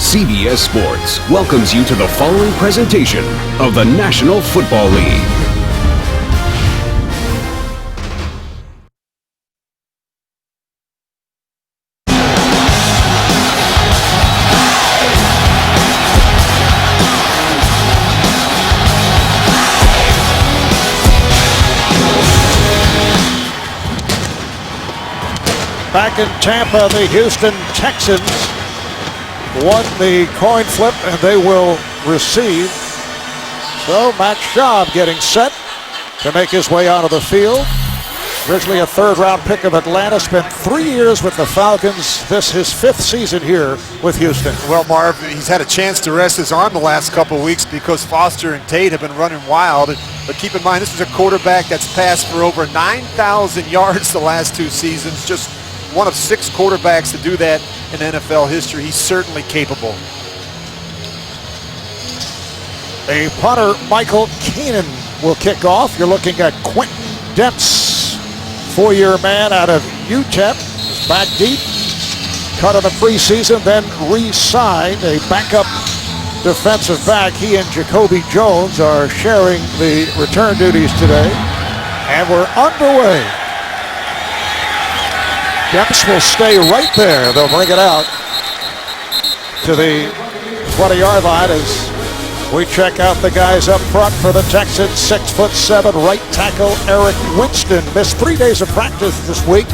CBS Sports welcomes you to the following presentation of the National Football League. Back in Tampa, the Houston Texans won the coin flip, and they will receive. So Matt Schaub getting set to make his way onto the field. Originally a third-round pick of Atlanta, spent 3 years with the Falcons. This his 5th season here with Houston. Well, Marv, he's had a chance to rest his arm the last couple of weeks because Foster and Tate have been running wild. But keep in mind, this is a quarterback that's passed for over 9,000 yards the last 2 seasons. Just one of 6 quarterbacks to do that in NFL history. He's certainly capable. A punter, Michael Keenan, will kick off. You're looking at Quentin Dents, 4-year man out of UTEP. Is back deep. Cut in the preseason, then re-signed. A backup defensive back. He and Jacoby Jones are sharing the return duties today. And we're underway. Dents will stay right there. They'll bring it out to the 20-yard line as we check out the guys up front for the Texans. 6'7" right tackle Eric Winston missed 3 days of practice this week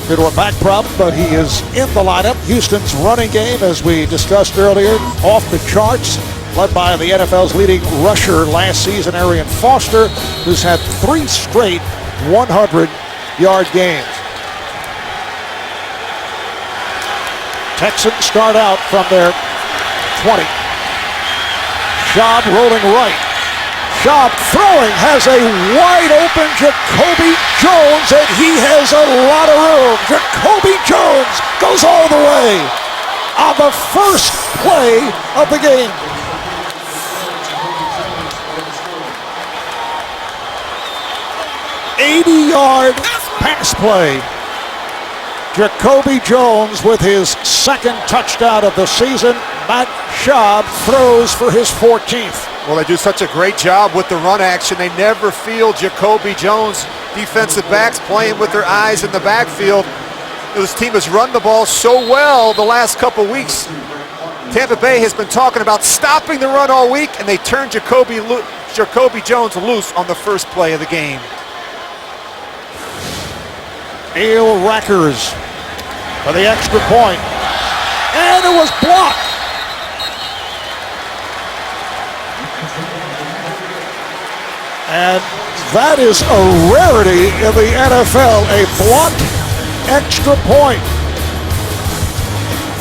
due to a back problem, but he is in the lineup. Houston's running game, as we discussed earlier, off the charts, led by the NFL's leading rusher last season, Arian Foster, who's had 3 straight 100-yard games. Texans start out from their 20. Schaub rolling right. Schaub throwing, has a wide open Jacoby Jones, and he has a lot of room. Jacoby Jones goes all the way on the first play of the game. '80-yard pass play. Jacoby Jones with his 2nd touchdown of the season. Matt Schaub throws for his 14th. Well, they do such a great job with the run action. They never feel Jacoby Jones. Defensive backs playing with their eyes in the backfield. This team has run the ball so well the last couple weeks. Tampa Bay has been talking about stopping the run all week, and they turned Jacoby Jones loose on the first play of the game. Neil Rackers for the extra point. And it was blocked. And that is a rarity in the NFL, a blocked extra point.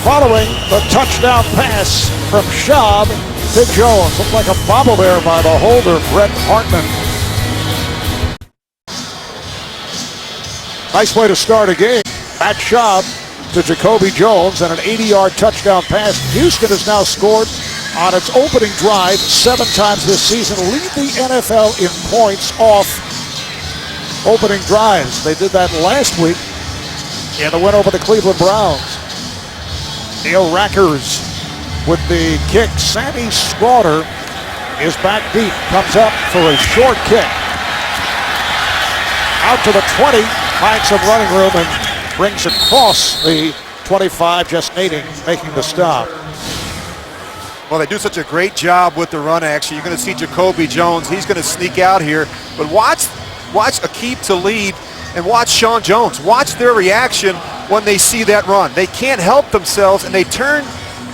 Following the touchdown pass from Schaub to Jones. Looked like a bobble there by the holder, Brett Hartman. Nice way to start a game. Matt Schaub to Jacoby Jones and an 80-yard touchdown pass. Houston has now scored on its opening drive 7 times this season. Lead the NFL in points off opening drives. They did that last week in the win over the Cleveland Browns. Neil Rackers with the kick. Sammy Slaughter is back deep. Comes up for a short kick. Out to the 20. Finds some running room and brings it across the 25, just making the stop. Well, they do such a great job with the run action. You're going to see Jacoby Jones. He's going to sneak out here. But watch Aqib Talib and watch Sean Jones. Watch their reaction when they see that run. They can't help themselves, and they turn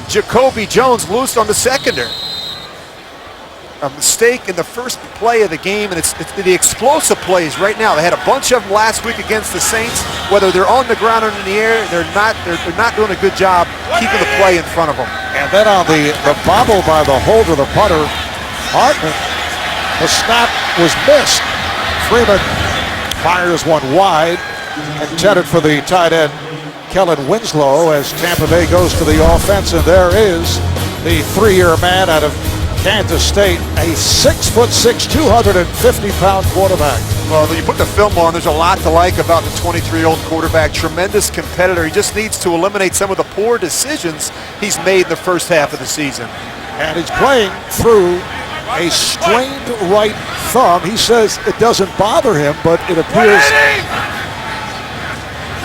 Jacoby Jones loose on the secondary. A mistake in the first play of the game, and it's the explosive plays right now. They had a bunch of them last week against the Saints. Whether they're on the ground or in the air, they're not doing a good job keeping the play in front of them. And then on the bobble by the holder, the punter, Hartman, the snap was missed. Freeman fires one wide, intended for the tight end, Kellen Winslow, as Tampa Bay goes to the offense, and there is the 3-year man out of Kansas State, a 6'6", 250-pound quarterback. Well, when you put the film on, there's a lot to like about the 23-year-old quarterback. Tremendous competitor. He just needs to eliminate some of the poor decisions he's made in the first half of the season. And he's playing through a strained right thumb. He says it doesn't bother him, but it appears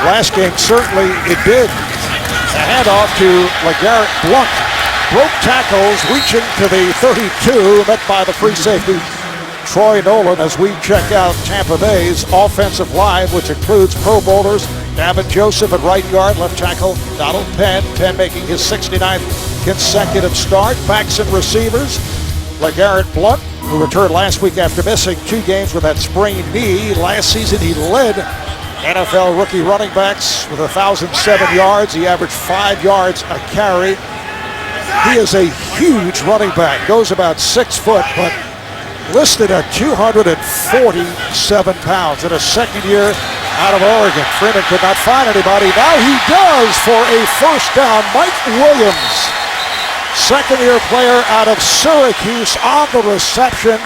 last game certainly it did. A handoff to LeGarrette Blount. Broke tackles, reaching to the 32, met by the free safety Troy Nolan as we check out Tampa Bay's offensive line, which includes Pro Bowlers Davin Joseph at right guard, left tackle Donald Penn. Penn making his 69th consecutive start. Backs and receivers, LeGarrette Blount, who returned last week after missing 2 games with that sprained knee. Last season he led NFL rookie running backs with 1,007 yards. He averaged 5 yards a carry. He is a huge running back, goes about 6 foot, but listed at 247 pounds in a second year out of Oregon. Freeman could not find anybody. Now he does for a first down. Mike Williams, second-year player out of Syracuse, on the reception,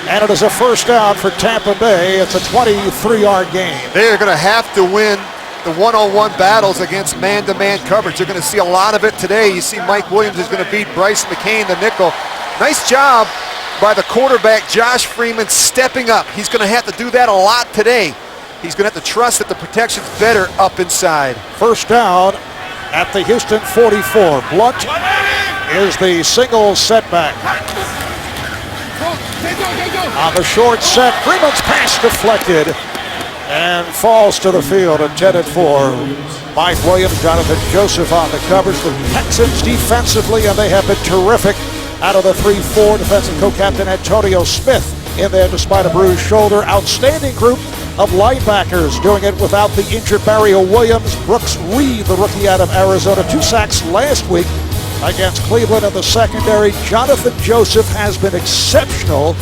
and it is a first down for Tampa Bay. It's a 23-yard game. They're going to have to win the one-on-one battles against man-to-man coverage. You're going to see a lot of it today. You see Mike Williams is going to beat Bryce McCain, the nickel. Nice job by the quarterback, Josh Freeman, stepping up. He's going to have to do that a lot today. He's going to have to trust that the protection's better up inside. First down at the Houston 44. Blount is the single setback. On the short set, Freeman's pass deflected and falls to the field, intended for Mike Williams. Jonathan Joseph on the coverage. The Texans defensively, and they have been terrific. Out of the 3-4, defensive co-captain Antonio Smith in there despite a bruised shoulder. Outstanding group of linebackers, doing it without the injured Mario Williams. Brooks Reed, the rookie out of Arizona, 2 sacks last week against Cleveland in the secondary. Jonathan Joseph has been exceptional,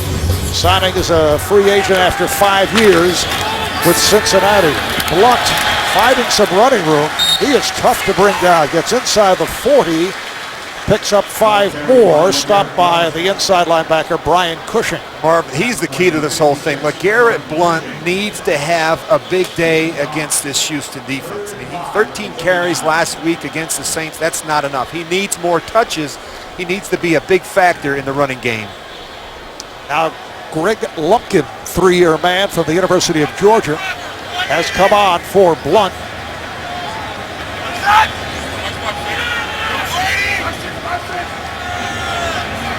signing as a free agent after 5 years with Cincinnati. Blount finding some running room. He is tough to bring down. Gets inside the 40, picks up 5 more, stopped by the inside linebacker Brian Cushing. Marv, he's the key to this whole thing. LeGarrette Blount needs to have a big day against this Houston defense. I mean, 13 carries last week against the Saints. That's not enough. He needs more touches. He needs to be a big factor in the running game. Now, Greg Lumpkin, 3-year man from the University of Georgia, has come on for Blount.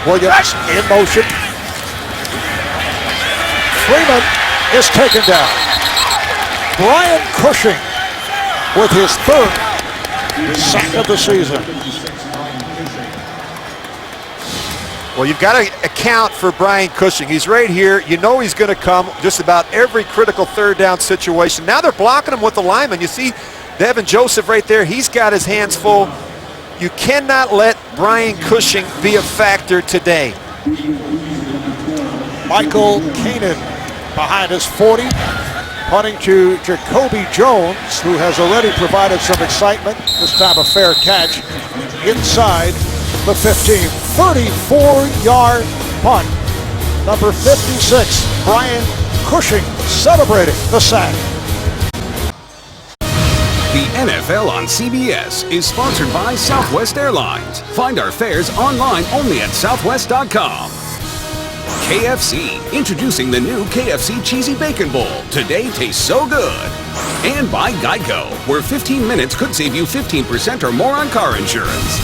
Williams in motion. Freeman is taken down. Brian Cushing with his 3rd sack of the season. Well, you've got to account for Brian Cushing. He's right here. You know he's going to come just about every critical 3rd down situation. Now they're blocking him with the lineman. You see Davin Joseph right there. He's got his hands full. You cannot let Brian Cushing be a factor today. Michael Kanan behind his 40, punting to Jacoby Jones, who has already provided some excitement. This time a fair catch inside the 15. 34-yard punt. Number 56, Brian Cushing, celebrating the sack. The NFL on CBS is sponsored by Southwest Airlines. Find our fares online only at southwest.com. KFC, introducing the new KFC Cheesy Bacon Bowl. Today tastes so good. And by Geico, where 15 minutes could save you 15% or more on car insurance.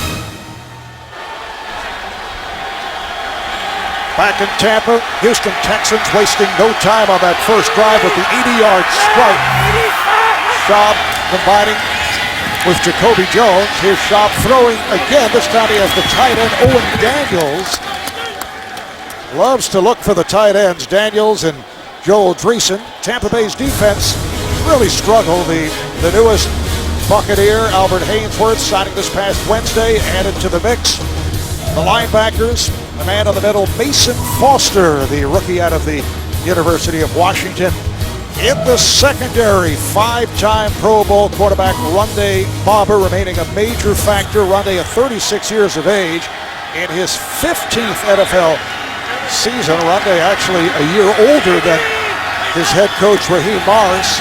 Back in Tampa, Houston Texans wasting no time on that first drive with the 80-yard strike. Schaub combining with Jacoby Jones. Here's Schaub throwing again. This time he has the tight end, Owen Daniels. Loves to look for the tight ends, Daniels and Joel Dreesen. Tampa Bay's defense really struggled. The newest Buccaneer, Albert Haynesworth, signing this past Wednesday, added to the mix. The linebackers, the man in the middle, Mason Foster, the rookie out of the University of Washington. In the secondary, 5-time Pro Bowl quarterback Rondé Barber remaining a major factor. Rondé at 36 years of age in his 15th NFL season. Rondé actually a year older than his head coach, Raheem Morris.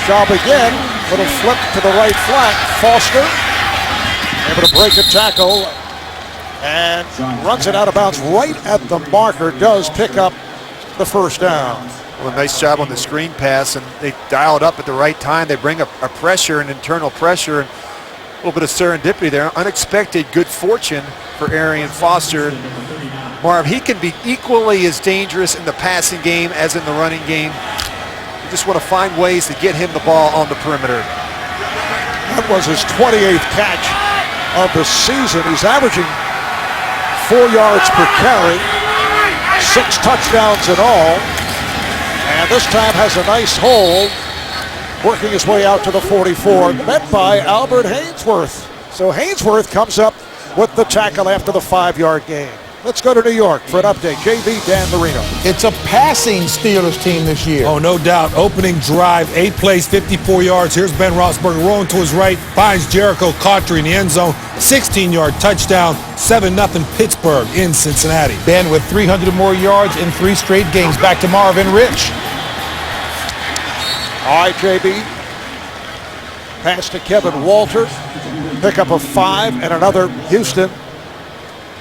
Schaub again, little flip to the right flat. Foster able to break a tackle and runs it out of bounds right at the marker. Does pick up the first down. Well, a nice job on the screen pass, and they dial it up at the right time. They bring a pressure, an internal pressure, and a little bit of serendipity there. Unexpected good fortune for Arian Foster. Marv, he can be equally as dangerous in the passing game as in the running game. You just want to find ways to get him the ball on the perimeter. That was his 28th catch of the season. He's averaging 4 yards per carry, 6 touchdowns in all, and this time has a nice hole, working his way out to the 44, met by Albert Haynesworth. So Haynesworth comes up with the tackle after the 5-yard gain. Let's go to New York for an update. JV, Dan Marino. It's a passing Steelers team this year. Oh, no doubt. Opening drive, 8 plays, 54 yards. Here's Ben Roethlisberger rolling to his right, finds Jericho Cotchery in the end zone. 16-yard touchdown, 7-0 Pittsburgh in Cincinnati. Ben with 300 or more yards in 3 straight games. Back to Marvin Rich. All right, JB. Pass to Kevin Walter. Pick up a 5 and another Houston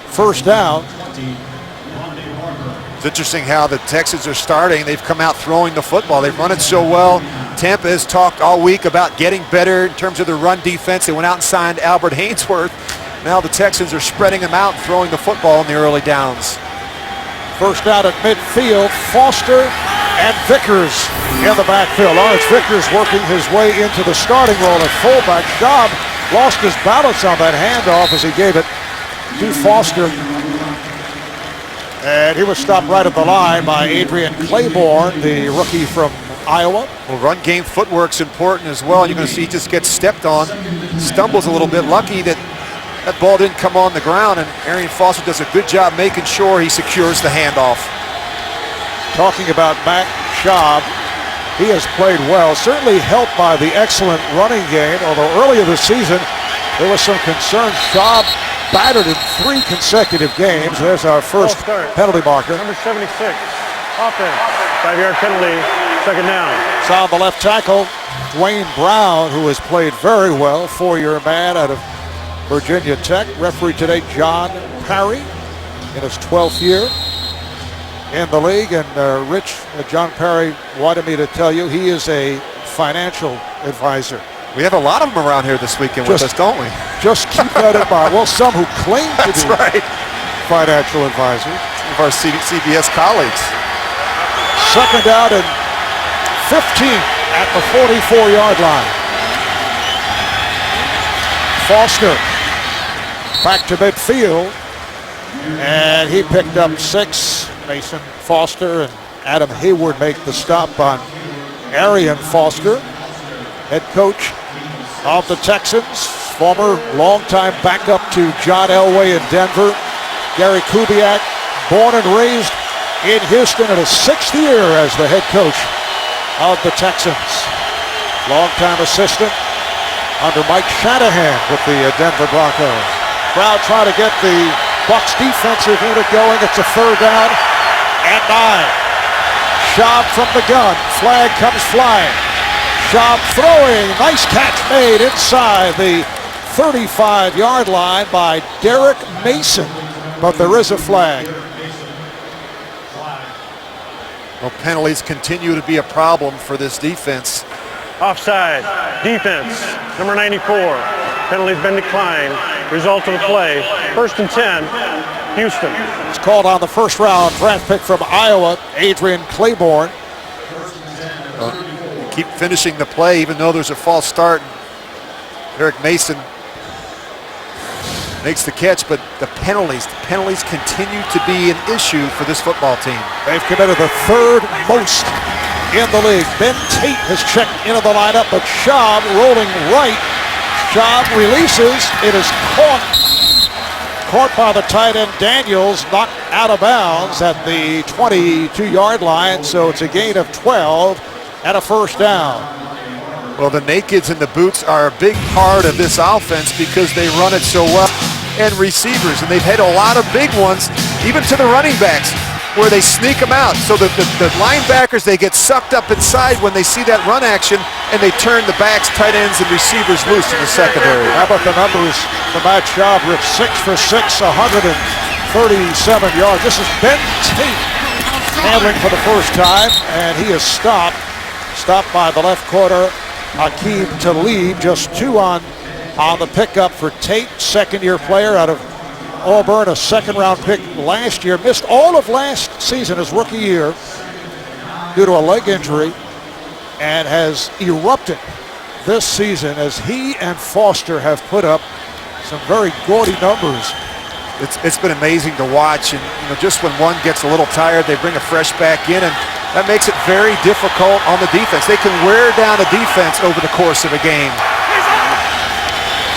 first down. It's interesting how the Texans are starting. They've come out throwing the football. They've run it so well. Tampa has talked all week about getting better in terms of the run defense. They went out and signed Albert Haynesworth. Now the Texans are spreading them out, throwing the football in the early downs. First down at midfield, Foster and Vickers in the backfield. Lawrence Vickers working his way into the starting role at fullback. Schaub lost his balance on that handoff as he gave it to Foster. And he was stopped right at the line by Adrian Claiborne, the rookie from Iowa. Well, run game footwork's important as well. You're going to see he just gets stepped on, stumbles a little bit. Lucky that that ball didn't come on the ground, and Arian Foster does a good job making sure he secures the handoff. Talking about Matt Schaub, he has played well, certainly helped by the excellent running game, although earlier this season there was some concern. Schaub battered in 3 consecutive games. There's our first penalty marker. Number 76, offense, 5-yard penalty, second down. It's on the left tackle, Dwayne Brown, who has played very well, 4-year man out of Virginia Tech. Referee today, John Parry, in his 12th year in the league. And John Parry wanted me to tell you he is a financial advisor. We have a lot of them around here this weekend with us, don't we? Just keep that in mind. Well, some who claim to be right. Financial advisors. Some of our CBS colleagues. Second down and 15 at the 44-yard line. Foster back to midfield, and he picked up 6. Mason Foster and Adam Hayward make the stop on Arian Foster, head coach of the Texans, former longtime backup to John Elway in Denver. Gary Kubiak, born and raised in Houston, in his 6th year as the head coach of the Texans. Longtime assistant under Mike Shanahan with the Denver Broncos. Crowd trying to get the Bucs defensive unit going. It's a 3rd down and 9. Schaub from the gun. Flag comes flying. Schaub throwing. Nice catch made inside the 35-yard line by Derek Mason. But there is a flag. Well, penalties continue to be a problem for this defense. Offside, defense, number 94. Penalty's been declined. Result of the play, 1st and 10, Houston. It's called on the first-round draft pick from Iowa, Adrian Claiborne. Keep finishing the play even though there's a false start. Derek Mason makes the catch, but the penalties continue to be an issue for this football team. They've committed the 3rd most in the league. Ben Tate has checked into the lineup, but Schaub rolling right. Schaub releases. It is caught by the tight end Daniels, knocked out of bounds at the 22-yard line, so it's a gain of 12 and a first down. Well, the nakeds and the boots are a big part of this offense because they run it so well. and receivers, and they've had a lot of big ones, even to the running backs, where they sneak them out. So the linebackers, they get sucked up inside when they see that run action, and they turn the backs, tight ends, and receivers loose in the secondary. How about the numbers for Matt Schaub? 6 for 6, 137 yards. This is Ben Tate handling for the first time, and he is stopped by the left corner, Aqib Talib. Just 2 on the pickup for Tate, second-year player out of Auburn, a second-round pick last year. Missed all of last season, his rookie year, due to a leg injury, and has erupted this season as he and Foster have put up some very gaudy numbers. It's been amazing to watch, and just when one gets a little tired, they bring a fresh back in, and that makes it very difficult on the defense. They can wear down a defense over the course of a game.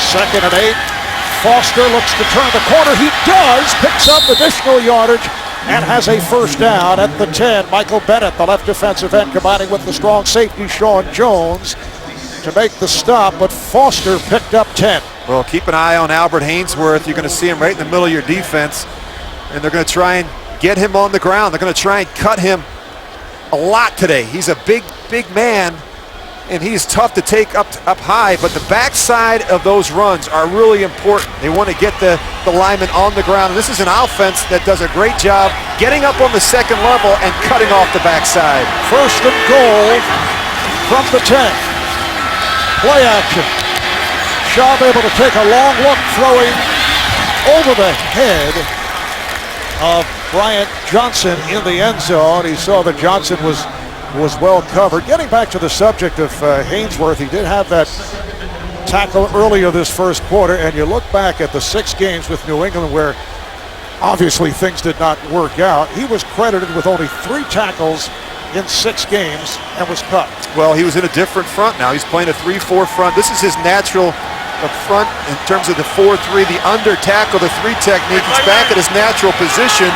2nd and 8. Foster looks to turn the corner. He does. Picks up additional yardage and has a first down at the 10. Michael Bennett, the left defensive end, combining with the strong safety Sean Jones to make the stop, but Foster picked up 10. Well, keep an eye on Albert Haynesworth. You're going to see him right in the middle of your defense, and they're going to try and get him on the ground. They're going to try and cut him a lot today. He's a big man, and he's tough to take up high, but the backside of those runs are really important. They want to get the lineman on the ground, and this is an offense that does a great job getting up on the second level and cutting off the backside. 1st and goal from the 10. Play action. Schaub able to take a long look, throwing over the head of Bryant Johnson in the end zone. He saw that Johnson was well covered. Getting back to the subject of Haynesworth, he did have that tackle earlier this first quarter, and you look back at the 6 games with New England where obviously things did not work out. He was credited with only 3 tackles in 6 games and was cut. Well, he was in a different front now. He's playing a 3-4 front. This is his natural front in terms of the 4-3, the under tackle, the 3 technique. He's back at his natural position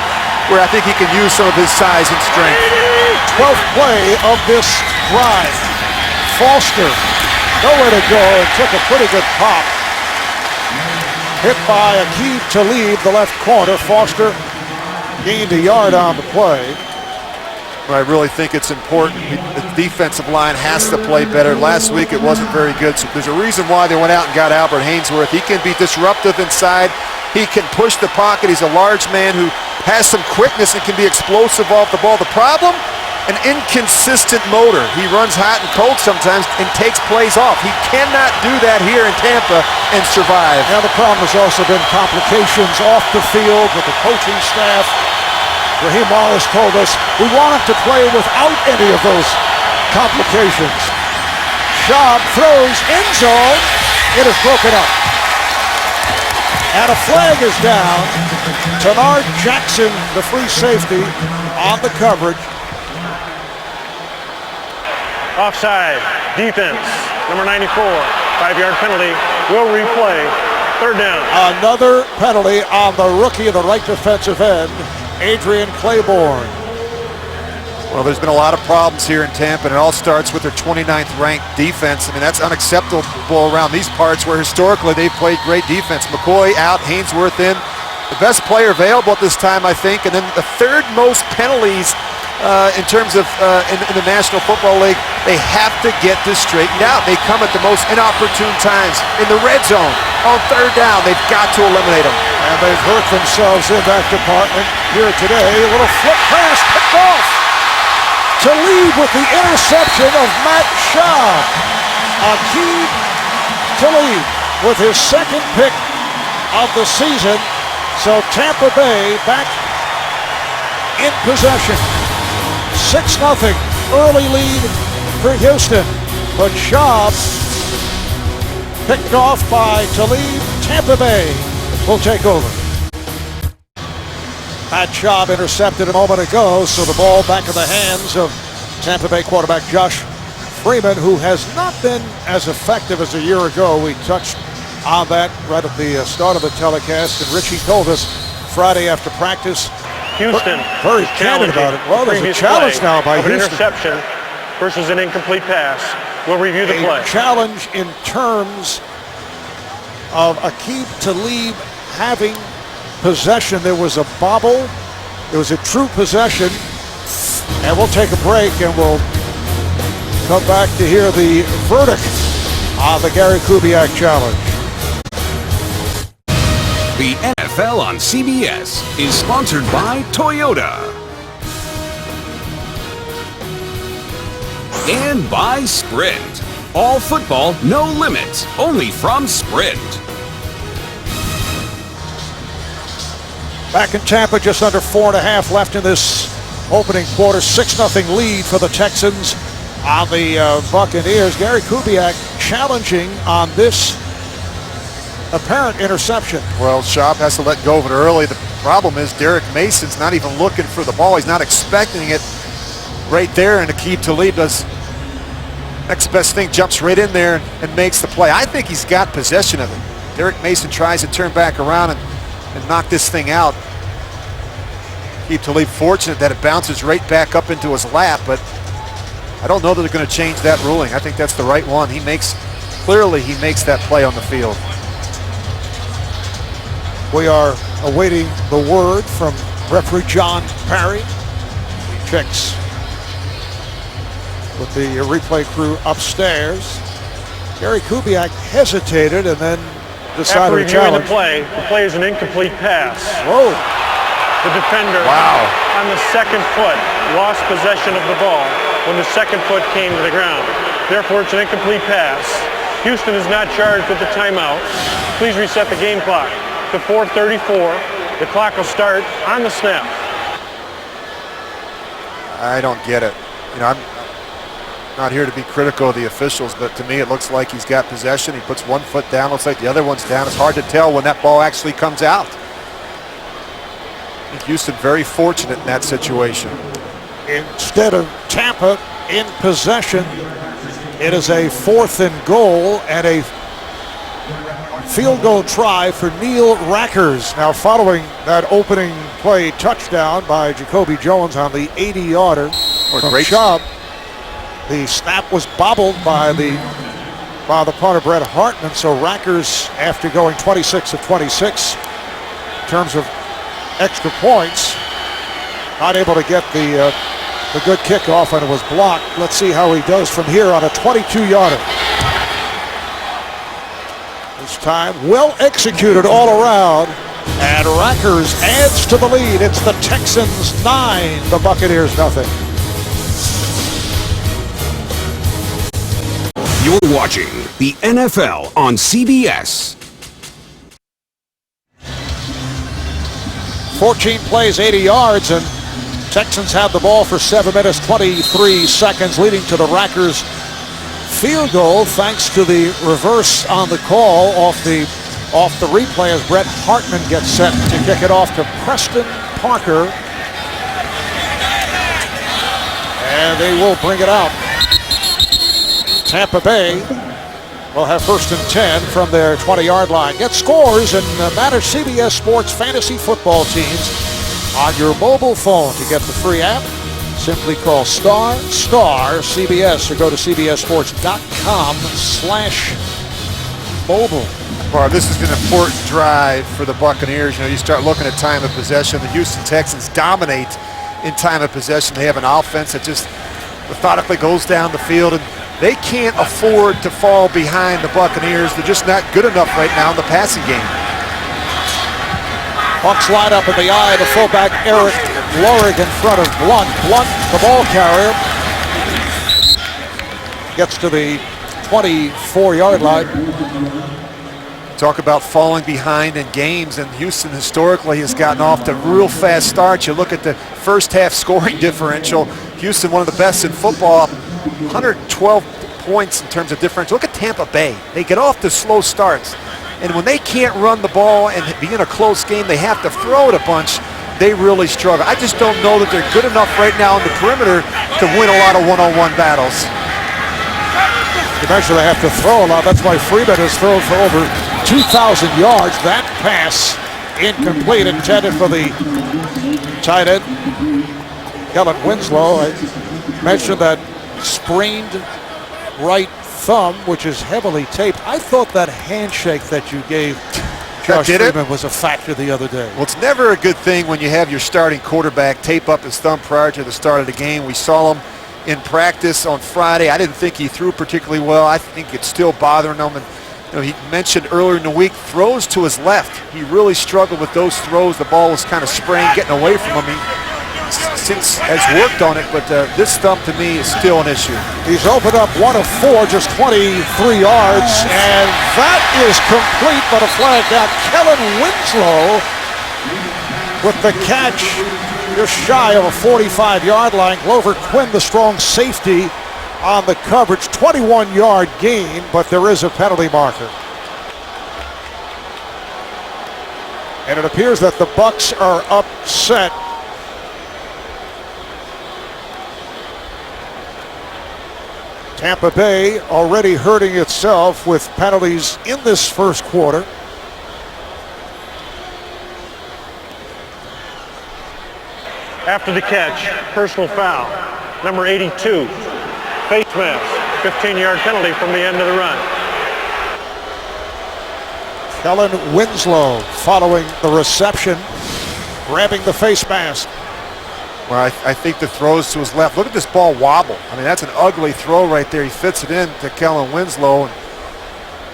where I think he can use some of his size and strength. 12th play of this drive. Foster, nowhere to go, and took a pretty good pop. Hit by Aqib Talib, the left corner. Foster gained a yard on the play. Well, I really think it's important. The defensive line has to play better. Last week it wasn't very good, so there's a reason why they went out and got Albert Haynesworth. He can be disruptive inside. He can push the pocket. He's a large man who has some quickness and can be explosive off the ball. The problem? An inconsistent motor. He runs hot and cold sometimes and takes plays off. He cannot do that here in Tampa and survive. Now the problem has also been complications off the field with the coaching staff. Raheem Wallace told us we want him to play without any of those complications. Schaub throws end zone. It is broken up. And a flag is down. Tenard Jackson, the free safety, on the coverage. Offside, defense, number 94, 5-yard penalty, will replay, 3rd down. Another penalty on the rookie of the right defensive end, Adrian Claiborne. Well, there's been a lot of problems here in Tampa, and it all starts with their 29th ranked defense. I mean, that's unacceptable around these parts where historically they've played great defense. McCoy out, Haynesworth in. The best player available at this time, I think, and then the 3rd most penalties in terms of in the National Football League. They have to get this straightened out. They come at the most inopportune times. In the red zone, on 3rd down, they've got to eliminate them. And they've hurt themselves in that department here today. A little flip pass picked off. To lead with the interception of Matt Schaub. Aqib Talib with his 2nd pick of the season. So Tampa Bay back in possession. 6-0 early lead for Houston. But Schaub picked off by Talib. Tampa Bay will take over. Matt Schaub intercepted a moment ago, so the ball back in the hands of Tampa Bay quarterback Josh Freeman, who has not been as effective as a year ago. We touched on that right at the start of the telecast, and Richie told us Friday after practice. Houston very candid about it. Well, there's a challenge now by Houston. An interception versus an incomplete pass. We'll review the play. A challenge in terms of Aqib Talib having possession. There was a bobble. It was a true possession. And we'll take a break and we'll come back to hear the verdict on the Gary Kubiak challenge. The NFL on CBS is sponsored by Toyota. And by Sprint. All football, no limits, only from Sprint. Back in Tampa, just under 4.5 left in this opening quarter. 6-0 lead for the Texans on the Buccaneers. Gary Kubiak challenging on this apparent interception. Well, Schaub has to let go of it early. The problem is Derek Mason's not even looking for the ball. He's not expecting it right there, and Aqib Talib does next best thing, jumps right in there and makes the play. I think he's got possession of it. Derek Mason tries to turn back around and knock this thing out. Aqib Talib fortunate that it bounces right back up into his lap, but I don't know that they're going to change that ruling. I think that's the right one. Clearly he makes that play on the field. We are awaiting the word from referee John Parry. He checks with the replay crew upstairs. Gary Kubiak hesitated and then decided to challenge. The play is an incomplete pass. Whoa. The defender on the second foot lost possession of the ball when the second foot came to the ground. Therefore, it's an incomplete pass. Houston is not charged with the timeout. Please reset the game clock to 4:34. The clock will start on the snap. I don't get it. You know, I'm not here to be critical of the officials, but to me it looks like he's got possession. He puts one foot down, looks like the other one's down. It's hard to tell when that ball actually comes out. I think Houston very fortunate in that situation. Instead of Tampa in possession, it is a 4th and goal and a field goal try for Neil Rackers. Now following that opening play touchdown by Jacoby Jones on the 80-yarder from Schaub, the snap was bobbled by the punter Brett Hartman, so Rackers, after going 26 of 26 in terms of extra points, not able to get the good kickoff, and it was blocked. Let's see how he does from here on a 22-yarder. This time, well executed all around, and Rackers adds to the lead. It's the Texans 9, the Buccaneers nothing. You're watching the NFL on CBS. 14 plays, 80 yards, and Texans have the ball for 7 minutes, 23 seconds, leading to the Rackers field goal thanks to the reverse on the call off the replay as Brett Hartman gets set to kick it off to Preston Parker. And they will bring it out. Tampa Bay will have 1st and 10 from their 20-yard line. Get scores and manage CBS Sports fantasy football teams on your mobile phone. To get the free app, simply call star CBS or go to cbssports.com/mobile. Well, this is an important drive for the Buccaneers. You know, you start looking at time of possession. The Houston Texans dominate in time of possession. They have an offense that just methodically goes down the field, and they can't afford to fall behind the Buccaneers. They're just not good enough right now in the passing game. Bucs line up in the eye of the fullback Eric Lorig in front of Blunt. Blunt, the ball carrier, gets to the 24-yard line. Talk about falling behind in games, and Houston historically has gotten off to real fast starts. You look at the first half scoring differential. Houston, one of the best in football, 112 points in terms of differential. Look at Tampa Bay. They get off to slow starts, and when they can't run the ball and be in a close game, they have to throw it a bunch. They really struggle. I just don't know that they're good enough right now on the perimeter to win a lot of one-on-one battles. Eventually they have to throw a lot. That's why Freeman has thrown for over 2,000 yards. That pass incomplete, intended for the tight end, Kellen Winslow. I mentioned that sprained right thumb, which is heavily taped. I thought that handshake that you gave Josh Freeman was a factor the other day. Well, it's never a good thing when you have your starting quarterback tape up his thumb prior to the start of the game. We saw him in practice on Friday. I didn't think he threw particularly well. I think it's still bothering him. And he mentioned earlier in the week throws to his left. He really struggled with those throws. The ball was kind of spraying, getting away from him. He since has worked on it, but this thumb to me is still an issue. He's opened up 1 of 4, just 23 yards, and that is complete, but a flag down. Kellen Winslow with the catch just shy of a 45-yard line. Glover Quinn, the strong safety, on the coverage. 21-yard gain, but there is a penalty marker. And it appears that the Bucs are upset. Tampa Bay already hurting itself with penalties in this first quarter. After the catch, personal foul, number 82, face mask, 15-yard penalty from the end of the run. Kellen Winslow following the reception, grabbing the face mask. Well, I think the throws to his left. Look at this ball wobble. I mean, that's an ugly throw right there. He fits it in to Kellen Winslow. And,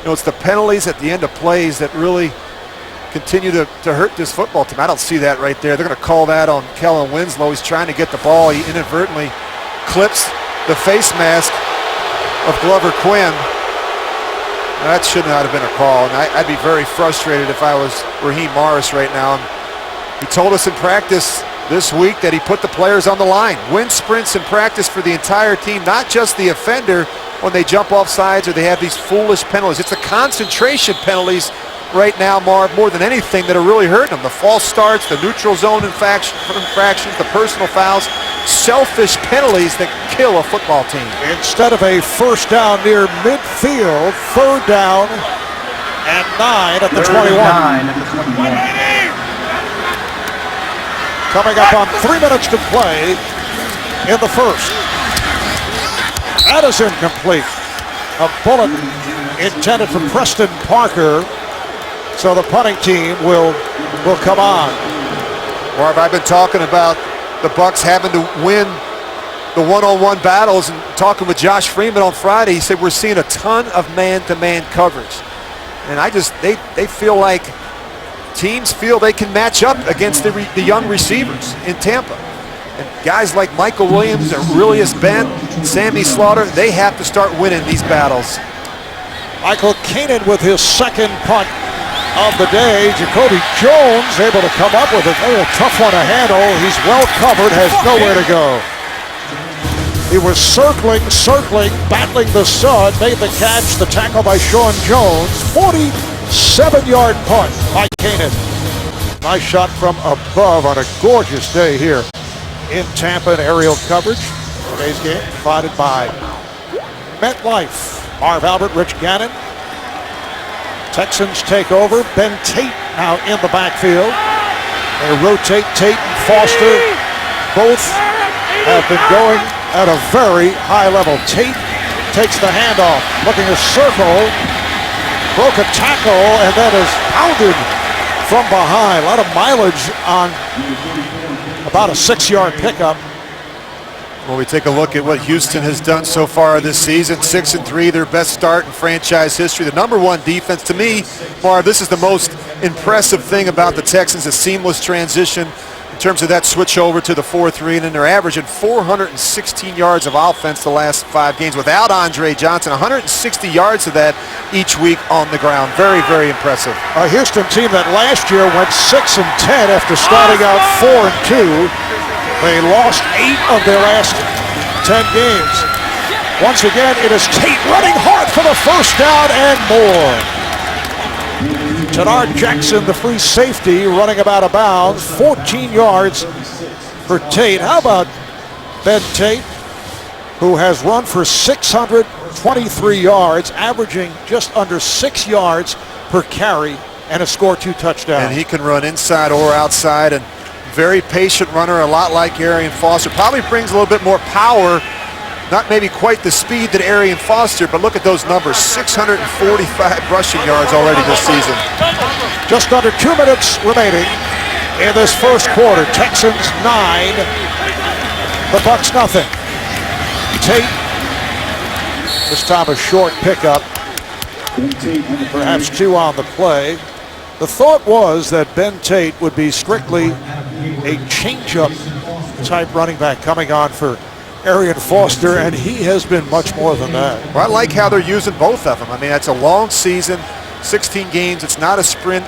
it's the penalties at the end of plays that really continue to hurt this football team. I don't see that right there. They're going to call that on Kellen Winslow. He's trying to get the ball. He inadvertently clips the face mask of Glover Quinn. That should not have been a call. And I'd be very frustrated if I was Raheem Morris right now. He told us in practice this week that he put the players on the line. Wind sprints in practice for the entire team, not just the offender when they jump off sides or they have these foolish penalties. It's the concentration penalties right now, Marv, more than anything that are really hurting them. The false starts, the neutral zone infractions, the personal fouls, selfish penalties that kill a football team. Instead of a first down near midfield, third down and 9 at the 21. Coming up on 3 minutes to play in the first. That is incomplete. A bullet intended for Preston Parker. So the punting team will come on. Marv, I've been talking about the Bucs having to win the one-on-one battles, and talking with Josh Freeman on Friday, he said we're seeing a ton of man-to-man coverage. And they feel like teams feel they can match up against the young receivers in Tampa. And guys like Michael Williams, Aurelius Ben, Sammy Slaughter, they have to start winning these battles. Michael Kanan with his second punt of the day. Jacoby Jones able to come up with it. Oh, tough one to handle. He's well covered, has nowhere to go. He was circling, battling the sun, made the catch, the tackle by Sean Jones. 47-yard punt by Kanan. Nice shot from above on a gorgeous day here in Tampa in aerial coverage. Today's game provided by MetLife. Marv Albert, Rich Gannon. Texans take over. Ben Tate now in the backfield. They rotate Tate and Foster. Both have been going at a very high level. Tate takes the handoff, looking to circle, broke a tackle, and then is pounded from behind. A lot of mileage on about a 6-yard pickup. Well, we take a look at what Houston has done so far this season. 6-3, their best start in franchise history. The number one defense. To me, Marv, this is the most impressive thing about the Texans, a seamless transition in terms of that switch over to the 4-3, and then they're averaging 416 yards of offense the last 5 games without Andre Johnson. 160 yards of that each week on the ground. Very, very impressive. A Houston team that last year went 6-10 after starting out 4-2. They lost 8 of their last 10 games. Once again, it is Tate running hard for the first down and more. Tenard Jackson, the free safety, running about a bounds. 14 yards for Tate. How about Ben Tate, who has run for 623 yards, averaging just under 6 yards per carry, and has scored 2 touchdowns. And he can run inside or outside, and very patient runner, a lot like Arian Foster. Probably brings a little bit more power, not maybe quite the speed that Arian Foster, but look at those numbers, 645 rushing yards already this season. Just under 2 minutes remaining in this first quarter. Texans 9, the Bucs nothing. Tate, this time a short pickup, perhaps 2 on the play. The thought was that Ben Tate would be strictly a change-up type running back coming on for Arian Foster, and he has been much more than that. Well, I like how they're using both of them. I mean, it's a long season, 16 games. It's not a sprint.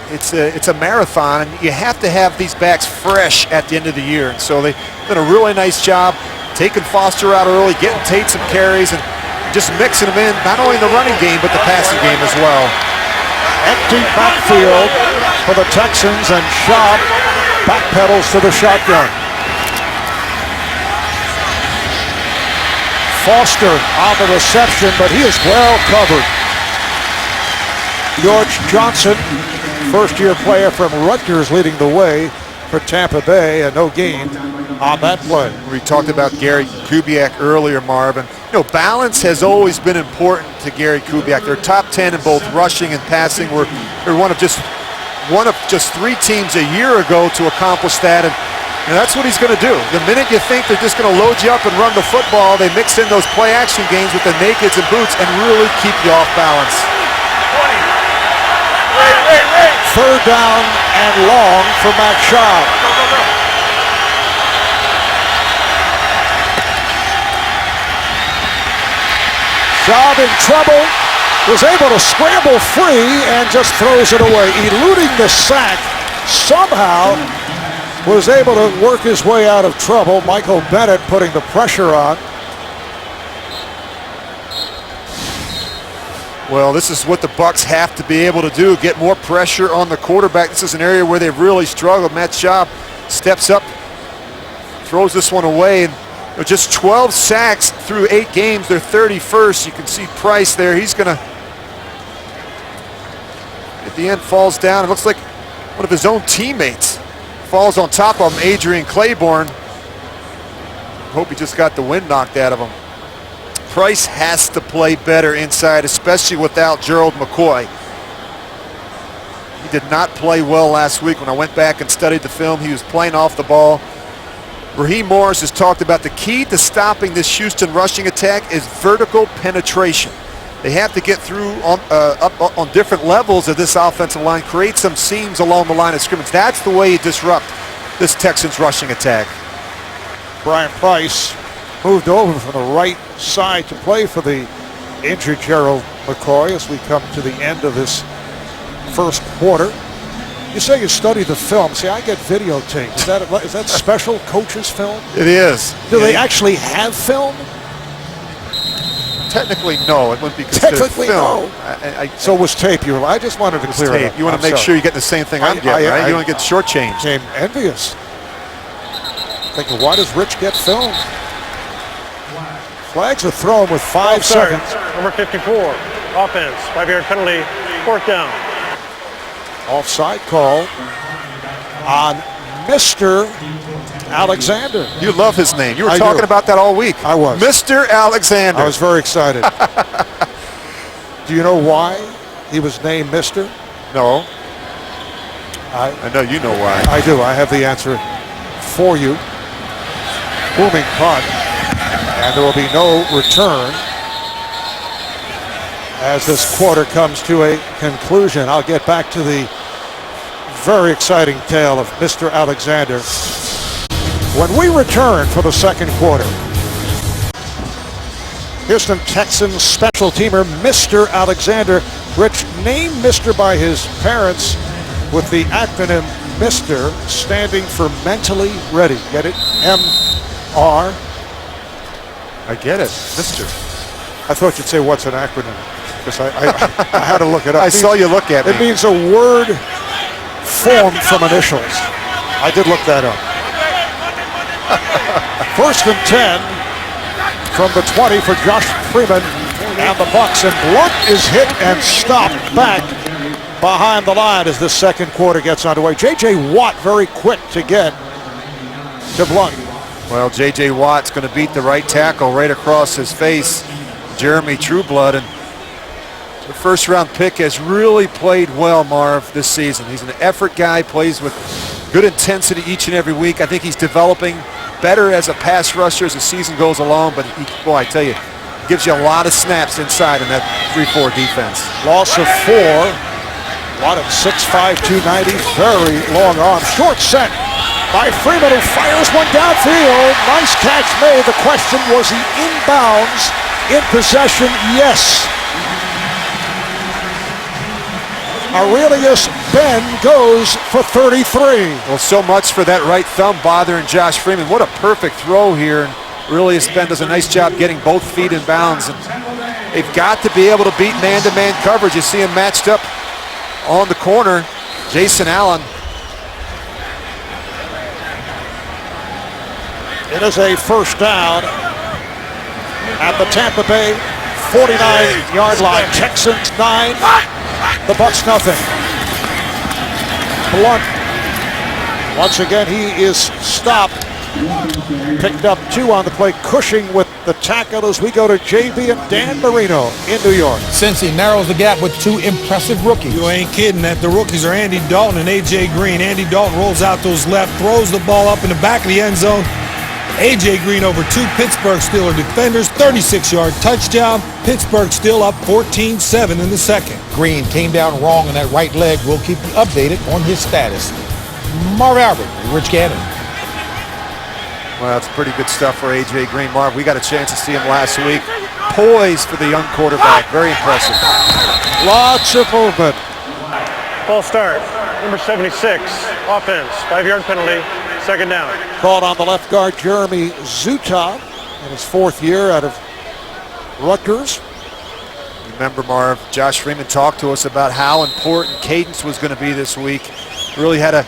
It's a marathon, and you have to have these backs fresh at the end of the year. And so they've done a really nice job taking Foster out early, getting Tate some carries, and just mixing them in, not only in the running game, but the passing game as well. Empty backfield for the Texans, and Schaub backpedals to the shotgun. Foster on the reception, but he is well covered. George Johnson, first-year player from Rutgers, leading the way for Tampa Bay, and no gain on that play. We talked about Gary Kubiak earlier, Marvin. You know, balance has always been important to Gary Kubiak. They're top 10 in both rushing and passing. They're one of just 3 teams a year ago to accomplish that, and that's what he's going to do. The minute you think they're just going to load you up and run the football, they mix in those play-action games with the nakeds and boots and really keep you off balance. Third down and long for Matt Schaub. Schaub in trouble, was able to scramble free and just throws it away. Eluding the sack, somehow was able to work his way out of trouble. Michael Bennett putting the pressure on. Well, this is what the Bucs have to be able to do, get more pressure on the quarterback. This is an area where they've really struggled. Matt Schaub steps up, throws this one away, and just 12 sacks through 8 games. They're 31st. You can see Price there. He's going to, at the end, falls down. It looks like one of his own teammates falls on top of him, Adrian Claiborne. Hope he just got the wind knocked out of him. Price has to play better inside, especially without Gerald McCoy. He did not play well last week. When I went back and studied the film, he was playing off the ball. Raheem Morris has talked about the key to stopping this Houston rushing attack is vertical penetration. They have to get through up on different levels of this offensive line, create some seams along the line of scrimmage. That's the way you disrupt this Texans rushing attack. Brian Price moved over from the right side to play for the injured Gerald McCoy as we come to the end of this first quarter. You say you study the film. See, I get videotaped. Is that special coach's film? It is. Do they actually have film? Technically, no. It wouldn't be considered Technically, film. no. So it was tape. I just wanted to clear it up. You want to make sure you get the same thing I'm getting, right? You want to get shortchanged. I'm envious. Thinking, why does Rich get film? Flags are thrown with 5 seconds. Number 54, offense, 5-yard penalty, 4th down. Offside call on Mr. Alexander. You love his name. You were talking about that all week. I was. Mr. Alexander. I was very excited. Do you know why he was named Mr.? No. I know you know why. I do. I have the answer for you. Booming punt. And there will be no return as this quarter comes to a conclusion. I'll get back to the very exciting tale of Mr. Alexander when we return for the second quarter. Houston Texans special teamer Mr. Alexander. Rich, named Mr. by his parents with the acronym Mr. standing for mentally ready. Get it? M-R. I get it, Mr. I thought you'd say, what's an acronym? Because I had to look it up. I saw you look at me. It means a word formed from initials. I did look that up. 1st and 10 from the 20 for Josh Freeman and the Bucs. And Blunt is hit and stopped back behind the line as the second quarter gets underway. J.J. Watt very quick to get to Blunt. Well, J.J. Watt's going to beat the right tackle right across his face, Jeremy Trueblood, and The first-round pick has really played well, Marv, this season. He's an effort guy, plays with good intensity each and every week. I think he's developing better as a pass rusher as the season goes along, but boy, I tell you, he gives you a lot of snaps inside in that 3-4 defense. Loss of 4. Watt at 6'5", 290, very long arm. Short set by Freeman, who fires one downfield. Nice catch made. The question, was he inbounds in possession? Yes. Aurelius Ben goes for 33. Well, so much for that right thumb bothering Josh Freeman. What a perfect throw here. And Aurelius Ben does a nice job getting both feet in bounds. And they've got to be able to beat man-to-man coverage. You see him matched up on the corner. Jason Allen. It is a first down at the Tampa Bay 49-yard line. Texans 9. The Bucs nothing. Blunt. Once again, he is stopped. Picked up 2 on the play. Cushing with the tackle as we go to JB and Dan Marino in New York. Cincy narrows the gap with 2 impressive rookies. You ain't kidding that. The rookies are Andy Dalton and A.J. Green. Andy Dalton rolls out those left, throws the ball up in the back of the end zone. A.J. Green over 2 Pittsburgh Steelers defenders, 36-yard touchdown. Pittsburgh still up 14-7 in the second. Green came down wrong on that right leg. We'll keep you updated on his status. Marv Albert, Rich Gannon. Well, it's pretty good stuff for A.J. Green. Marv, we got a chance to see him last week. Poised for the young quarterback. Very impressive. Lots of movement. False start. Number 76, offense. 5-yard penalty. Second down. Called on the left guard, Jeremy Zuta, in his 4th year out of Rutgers. Remember, Marv, Josh Freeman talked to us about how important cadence was going to be this week. Really had to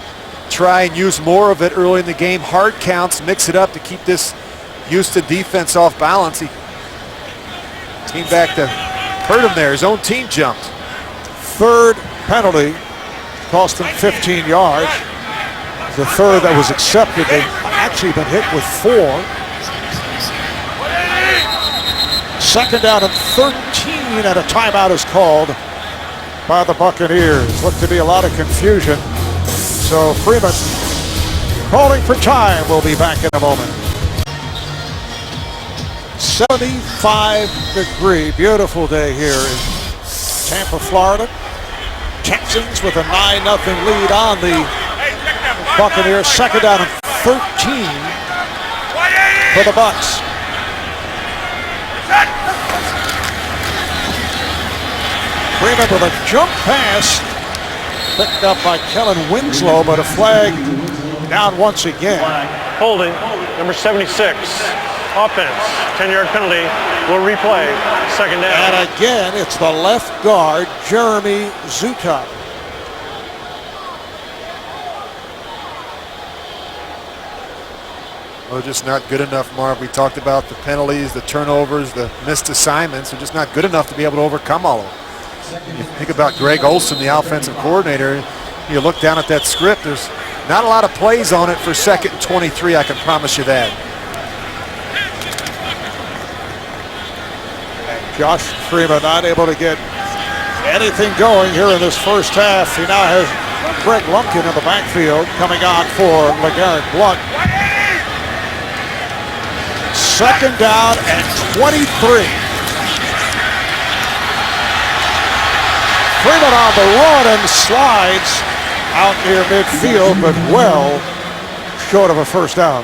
try and use more of it early in the game. Hard counts, mix it up to keep this Houston defense off balance. He came back to hurt him there. His own team jumped. 3rd penalty cost him 15 yards. The 3rd that was accepted. They've actually been hit with 4. 2nd down and 13, and a timeout is called by the Buccaneers. Looked to be a lot of confusion. So Freeman calling for time. We'll be back in a moment. 75-degree, beautiful day here in Tampa, Florida. Texans with a 9-0 lead on the Buccaneers. 2nd down and 13 for the Bucs. Freeman with a jump pass picked up by Kellen Winslow, but a flag down once again. Holding. Number 76, offense. 10-yard penalty. Will replay. Second down. And again, it's the left guard, Jeremy Zuta. Well, just not good enough, Marv. We talked about the penalties, the turnovers, the missed assignments. They're just not good enough to be able to overcome all of them. You think about Greg Olson, the offensive coordinator. You look down at that script, there's not a lot of plays on it for 2nd and 23, I can promise you that. Josh Freeman not able to get anything going here in this first half. He now has Greg Lumpkin in the backfield coming on for LeGarrette Blount. 2nd down and 23. Freeman on the run and slides out near midfield, but well short of a first down.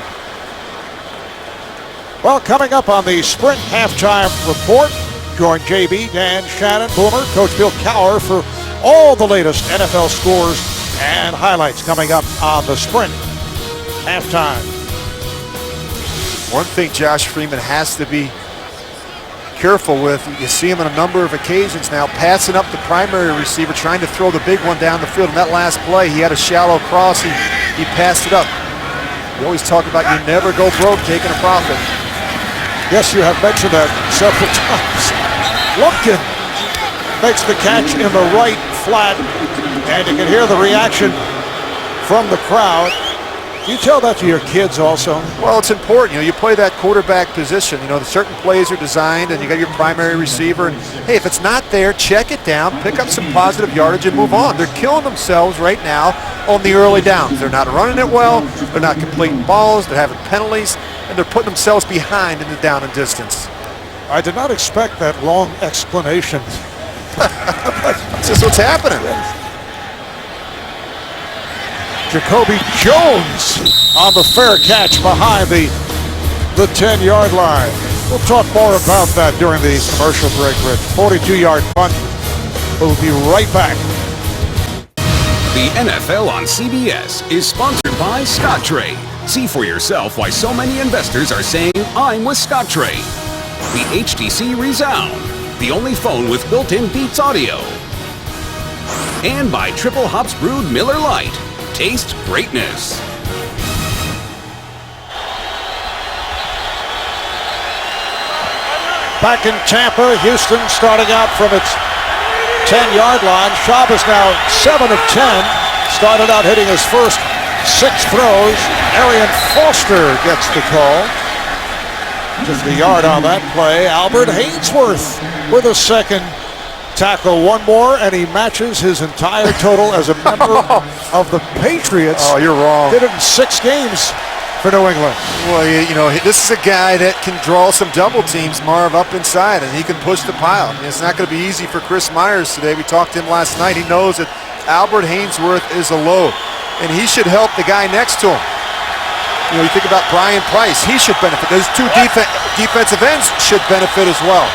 Well, coming up on the Sprint halftime report, join JB, Dan Shannon, Boomer, Coach Bill Cowher for all the latest NFL scores and highlights coming up on the Sprint halftime. One thing Josh Freeman has to be careful with, you see him on a number of occasions now, passing up the primary receiver, trying to throw the big one down the field. In that last play, he had a shallow cross, he passed it up. We always talk about you never go broke taking a profit. Yes, you have mentioned that several times. Lumpkin makes the catch in the right flat, and you can hear the reaction from the crowd. You tell that to your kids also? Well, it's important. You play that quarterback position. The certain plays are designed, and you got your primary receiver. And hey, if it's not there, check it down, pick up some positive yardage, and move on. They're killing themselves right now on the early downs. They're not running it well. They're not completing balls. They're having penalties, and they're putting themselves behind in the down and distance. I did not expect that long explanation. That's just what's happening. Jacoby Jones on the fair catch behind the 10-yard line. We'll talk more about that during the commercial break, Rich. 42-yard punt. We'll be right back. The NFL on CBS is sponsored by Scottrade. See for yourself why so many investors are saying, I'm with Scottrade. The HTC Resound, the only phone with built-in Beats audio. And by Triple Hops Brewed Miller Lite. Taste greatness. Back in Tampa, Houston starting out from its 10-yard line. Schaub is now 7 of 10. Started out hitting his first 6 throws. Arian Foster gets the call. Just a yard on that play. Albert Hainsworth with a second tackle. One more, and he matches his entire total as a member of the Patriots. Oh, you're wrong. Did it in 6 games for New England. Well, this is a guy that can draw some double teams, Marv, up inside, and he can push the pile. It's not going to be easy for Chris Myers today. We talked to him last night. He knows that Albert Hainsworth is a load, and he should help the guy next to him. You think about Brian Price. He should benefit. Those 2 defensive ends should benefit as well.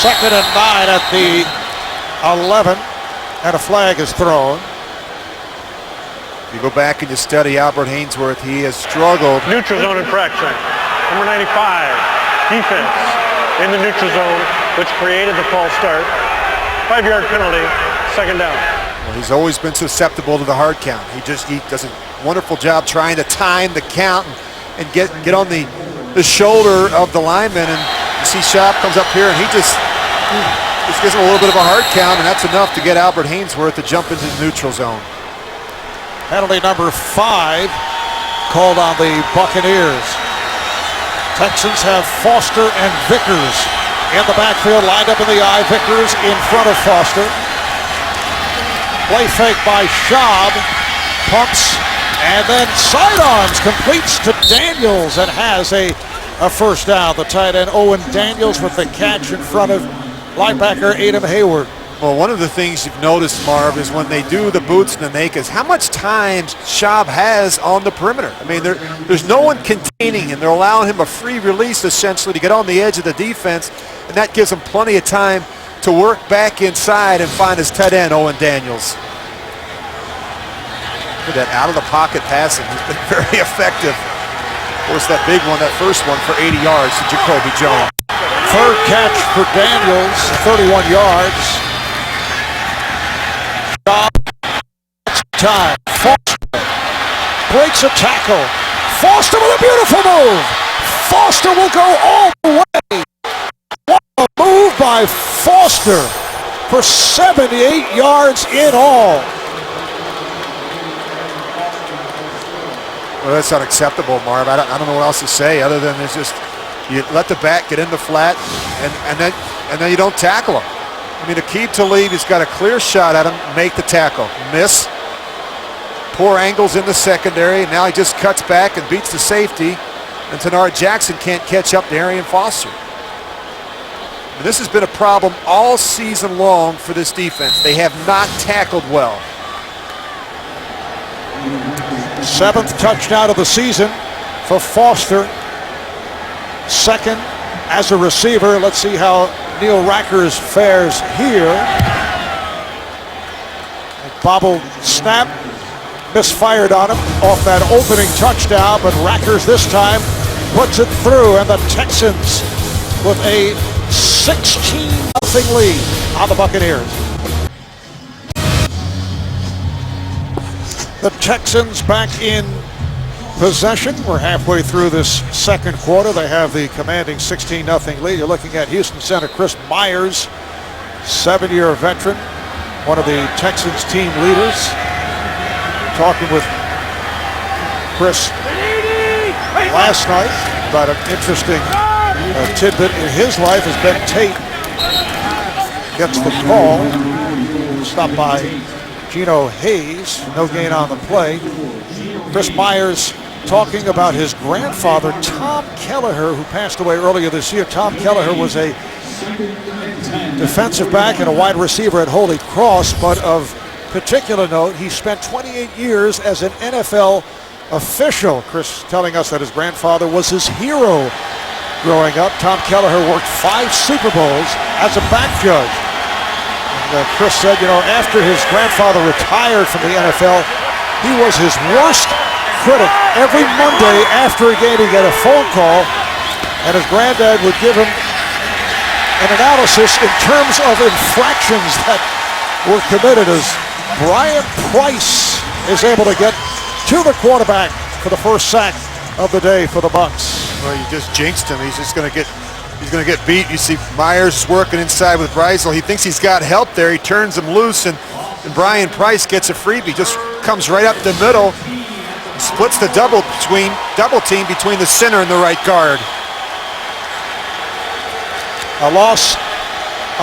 2nd and 9 at the 11, and a flag is thrown. You go back and you study Albert Hainsworth. He has struggled. Neutral zone infraction. Number 95, defense in the neutral zone, which created the false start. 5-yard penalty, 2nd down. Well, he's always been susceptible to the hard count. He does a wonderful job trying to time the count and get on the shoulder of the lineman. And you see Schaub comes up here, and he just gives him a little bit of a hard count, and that's enough to get Albert Hainsworth to jump into the neutral zone. Penalty number 5 called on the Buccaneers. Texans have Foster and Vickers in the backfield, lined up in the eye. Vickers in front of Foster. Play fake by Schaub. Pumps, and then sidearms, completes to Daniels, and has a first down. The tight end Owen Daniels with the catch in front of linebacker Adam Hayward. Well, one of the things you've noticed, Marv, is when they do the boots and the nakeds, how much time Schaub has on the perimeter. I mean, there's no one containing him. They're allowing him a free release, essentially, to get on the edge of the defense, and that gives him plenty of time to work back inside and find his tight end, Owen Daniels. Look at that out-of-the-pocket passing. He's been very effective. Of course, that big one, that first one for 80 yards to Jacoby Jones. Third catch for Daniels, 31 yards. Time. Foster breaks a tackle. Foster with a beautiful move. Foster will go all the way. What a move by Foster for 78 yards in all. Well, that's unacceptable, Marv. I don't know what else to say other than it's just you let the back get in the flat and then you don't tackle him. I mean, Aqib Talib has got a clear shot at him, make the tackle, miss. Poor angles in the secondary, and now he just cuts back and beats the safety, and Tanard Jackson can't catch up to Arian Foster. And this has been a problem all season long for this defense. They have not tackled well. 7th touchdown of the season for Foster. 2nd as a receiver. Let's see how Neil Rackers fares here. Bobble snap, misfired on him off that opening touchdown, but Rackers this time puts it through, and the Texans with a 16-0 lead on the Buccaneers. The Texans back in possession. We're halfway through this second quarter. They have the commanding 16-0 lead. You're looking at Houston center Chris Myers, 7-year veteran, one of the Texans team leaders. Talking with Chris last night about an interesting tidbit in his life as Ben Tate gets the call. Stopped by Gino Hayes. No gain on the play. Chris Myers talking about his grandfather, Tom Kelleher, who passed away earlier this year. Tom Kelleher was a defensive back and a wide receiver at Holy Cross, but of particular note, he spent 28 years as an NFL official. Chris telling us that his grandfather was his hero growing up. Tom Kelleher worked 5 Super Bowls as a back judge. And Chris said, after his grandfather retired from the NFL, he was his worst critic. Every Monday after a game, he'd get a phone call, and his granddad would give him an analysis in terms of infractions that were committed, as Brian Price is able to get to the quarterback for the first sack of the day for the Bucs. Well, you just jinxed him. He's just going to get beat. You see Myers working inside with Breisel. He thinks he's got help there. He turns him loose, and Brian Price gets a freebie. Just comes right up the middle, splits the double team between the center and the right guard. A loss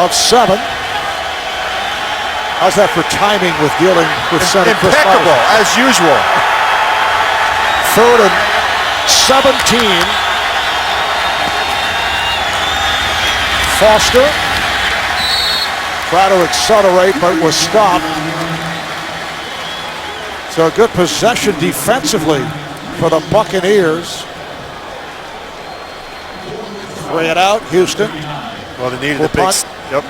of 7. How's that for timing with dealing with center? Impeccable, as usual. 3rd and 17. Foster tried to accelerate, but was stopped. So a good possession defensively for the Buccaneers. 3 and out, Houston. Well, they needed a big. Yep.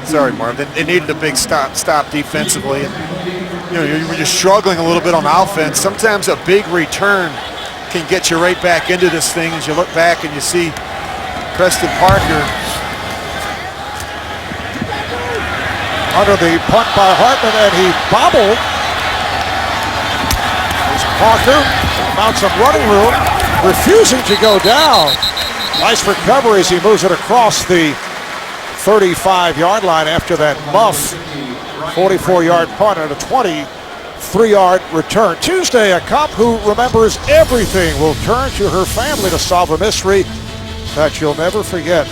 Sorry, Marv. They needed a big stop defensively. And, you're struggling a little bit on offense. Sometimes a big return can get you right back into this thing. As you look back and you see Preston Parker under the punt by Hartman, and he bobbled. As Parker found some running room, refusing to go down. Nice recovery as he moves it across the 35-yard line after that muff 44-yard punt and a 23-yard return. Tuesday, a cop who remembers everything will turn to her family to solve a mystery that you'll never forget.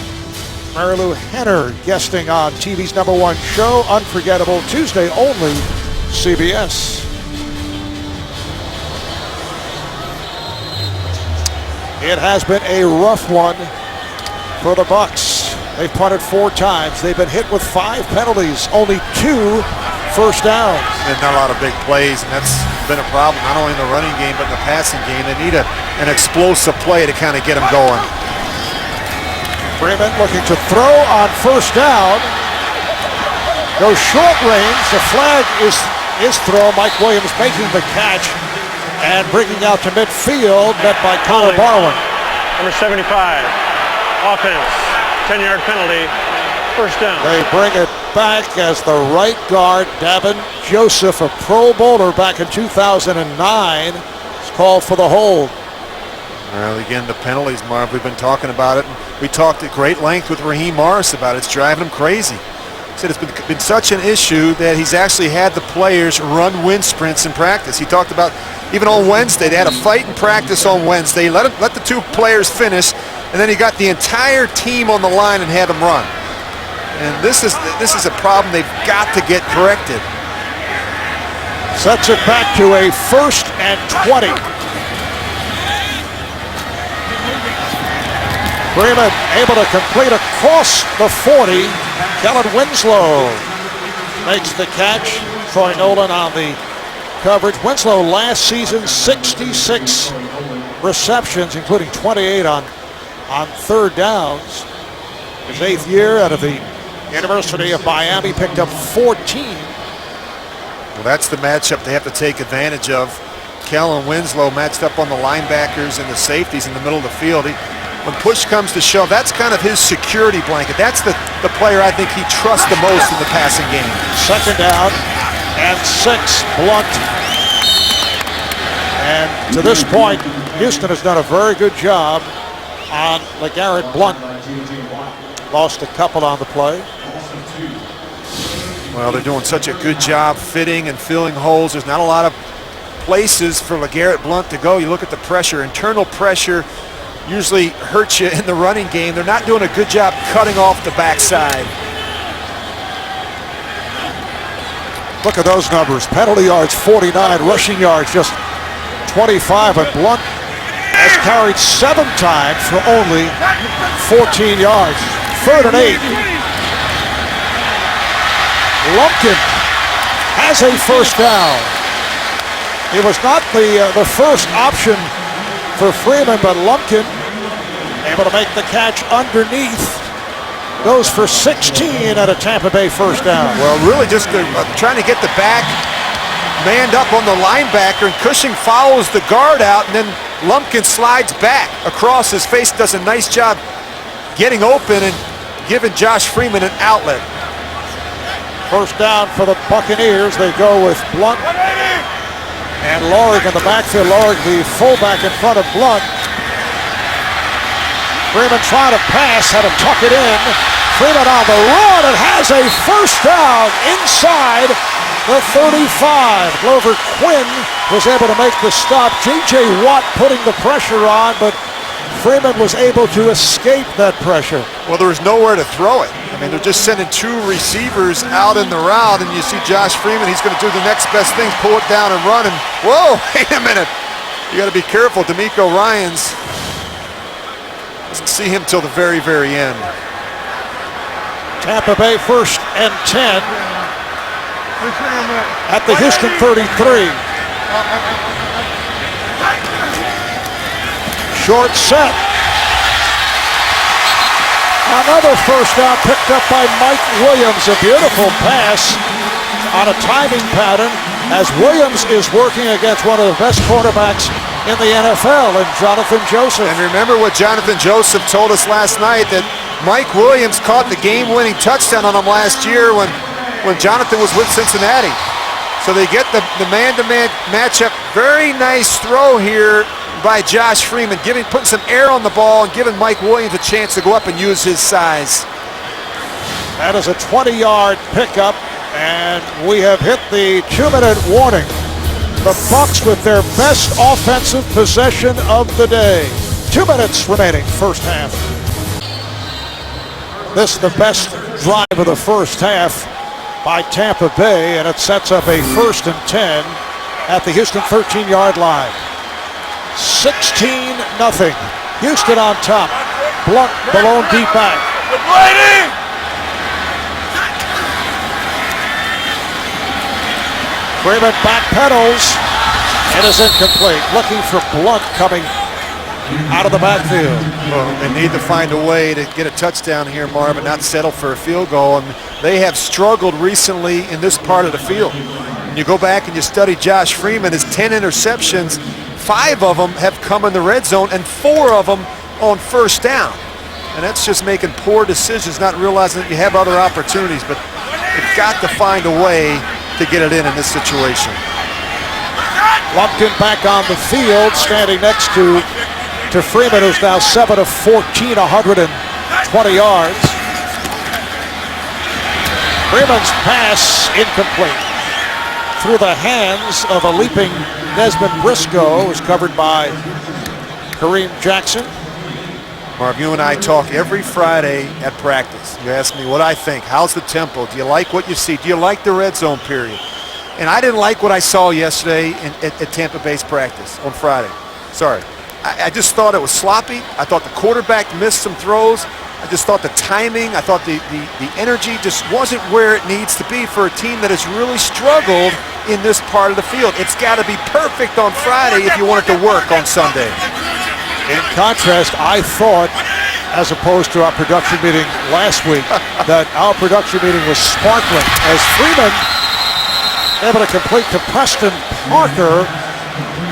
Mary Lou Henner guesting on TV's #1 show, Unforgettable, Tuesday only, CBS. It has been a rough one for the Bucs. They've punted 4 times. They've been hit with 5 penalties, only 2 first downs. And not a lot of big plays, and that's been a problem, not only in the running game, but in the passing game. They need an explosive play to kind of get them going. Freeman looking to throw on first down. Goes short range. The flag is thrown. Mike Williams making the catch and bringing out to midfield, met by Connor Barwin. Number 75, offense, 10-yard penalty, first down. They bring it back as the right guard, Davin Joseph, a Pro Bowler back in 2009, is called for the hold. Well, again, the penalties, Marv, we've been talking about it. We talked at great length with Raheem Morris about it. It's driving him crazy. He said it's been such an issue that he's actually had the players run wind sprints in practice. He talked about even on Wednesday, they had a fight in practice on Wednesday. Let the 2 players finish, and then he got the entire team on the line and had them run. And this is a problem they've got to get corrected. Sets it back to a 1st and 20. Freeman able to complete across the 40. Kellen Winslow makes the catch. Troy Nolan on the coverage. Winslow last season 66 receptions, including 28 on 3rd downs. His 8th year out of the University of Miami, picked up 14. Well, that's the matchup they have to take advantage of. Kellen Winslow matched up on the linebackers and the safeties in the middle of the field. When push comes to shove, that's kind of his security blanket. That's the player I think he trusts the most in the passing game. 2nd down and 6, Blunt. And to this point, Houston has done a very good job on LeGarrette Blunt. Lost a couple on the play. Well, they're doing such a good job fitting and filling holes. There's not a lot of places for LeGarrette Blount to go. You look at the pressure, internal pressure usually hurts you in the running game. They're not doing a good job cutting off the backside. Look at those numbers. Penalty yards 49, rushing yards just 25, and Blount has carried 7 times for only 14 yards. 3rd and 8. Lumpkin has a first down. It was not the first option for Freeman, but Lumpkin able to make the catch underneath. Goes for 16 at a Tampa Bay first down. Well, really just trying to get the back manned up on the linebacker, and Cushing follows the guard out, and then Lumpkin slides back across his face, does a nice job getting open and giving Josh Freeman an outlet. First down for the Buccaneers. They go with Blount and Lorig in the backfield. Lorig, the fullback in front of Blount. Freeman trying to pass, had to tuck it in. Freeman on the run and has a first down inside the 35. Glover Quinn was able to make the stop. J.J. Watt putting the pressure on, but Freeman was able to escape that pressure. Well, there was nowhere to throw it. I mean, they're just sending 2 receivers out in the route, and you see Josh Freeman, he's going to do the next best thing, pull it down and run, and whoa, wait a minute. You got to be careful. D'Amico Ryans doesn't see him till the very, very end. Tampa Bay 1st and 10 at the Houston 33. Short set. Another first down picked up by Mike Williams. A beautiful pass on a timing pattern as Williams is working against one of the best quarterbacks in the NFL, and Jonathan Joseph. And remember what Jonathan Joseph told us last night, that Mike Williams caught the game-winning touchdown on him last year when Jonathan was with Cincinnati. So they get the man-to-man matchup. Very nice throw here by Josh Freeman, putting some air on the ball and giving Mike Williams a chance to go up and use his size. That is a 20-yard pickup, and we have hit the 2-minute warning. The Bucs with their best offensive possession of the day. 2 minutes remaining, first half. This is the best drive of the first half by Tampa Bay, and it sets up a 1st and 10 at the Houston 13-yard line. 16-0. Houston on top. Blount below deep back. Freeman backpedals and is incomplete. Looking for Blount coming out of the backfield. Well, they need to find a way to get a touchdown here, Marvin, not settle for a field goal. And they have struggled recently in this part of the field. When you go back and you study Josh Freeman, his 10 interceptions, 5 of them have come in the red zone and 4 of them on first down. And that's just making poor decisions, not realizing that you have other opportunities. But you've got to find a way to get it in this situation. Lumpkin back on the field, standing next to Freeman, who's now 7 of 14, 120 yards. Freeman's pass incomplete. Through the hands of a leaping Desmond Briscoe, who's covered by Kareem Jackson. Marv, you and I talk every Friday at practice. You ask me what I think. How's the tempo? Do you like what you see? Do you like the red zone period? And I didn't like what I saw yesterday at Tampa Bay's practice on Friday. Sorry. I just thought it was sloppy. I thought the quarterback missed some throws. I just thought the timing, I thought the energy just wasn't where it needs to be for a team that has really struggled in this part of the field. It's got to be perfect on Friday if you want it to work on Sunday. In contrast, I thought, as opposed to our production meeting last week, that our production meeting was sparkling as Freeman able to complete to Preston Parker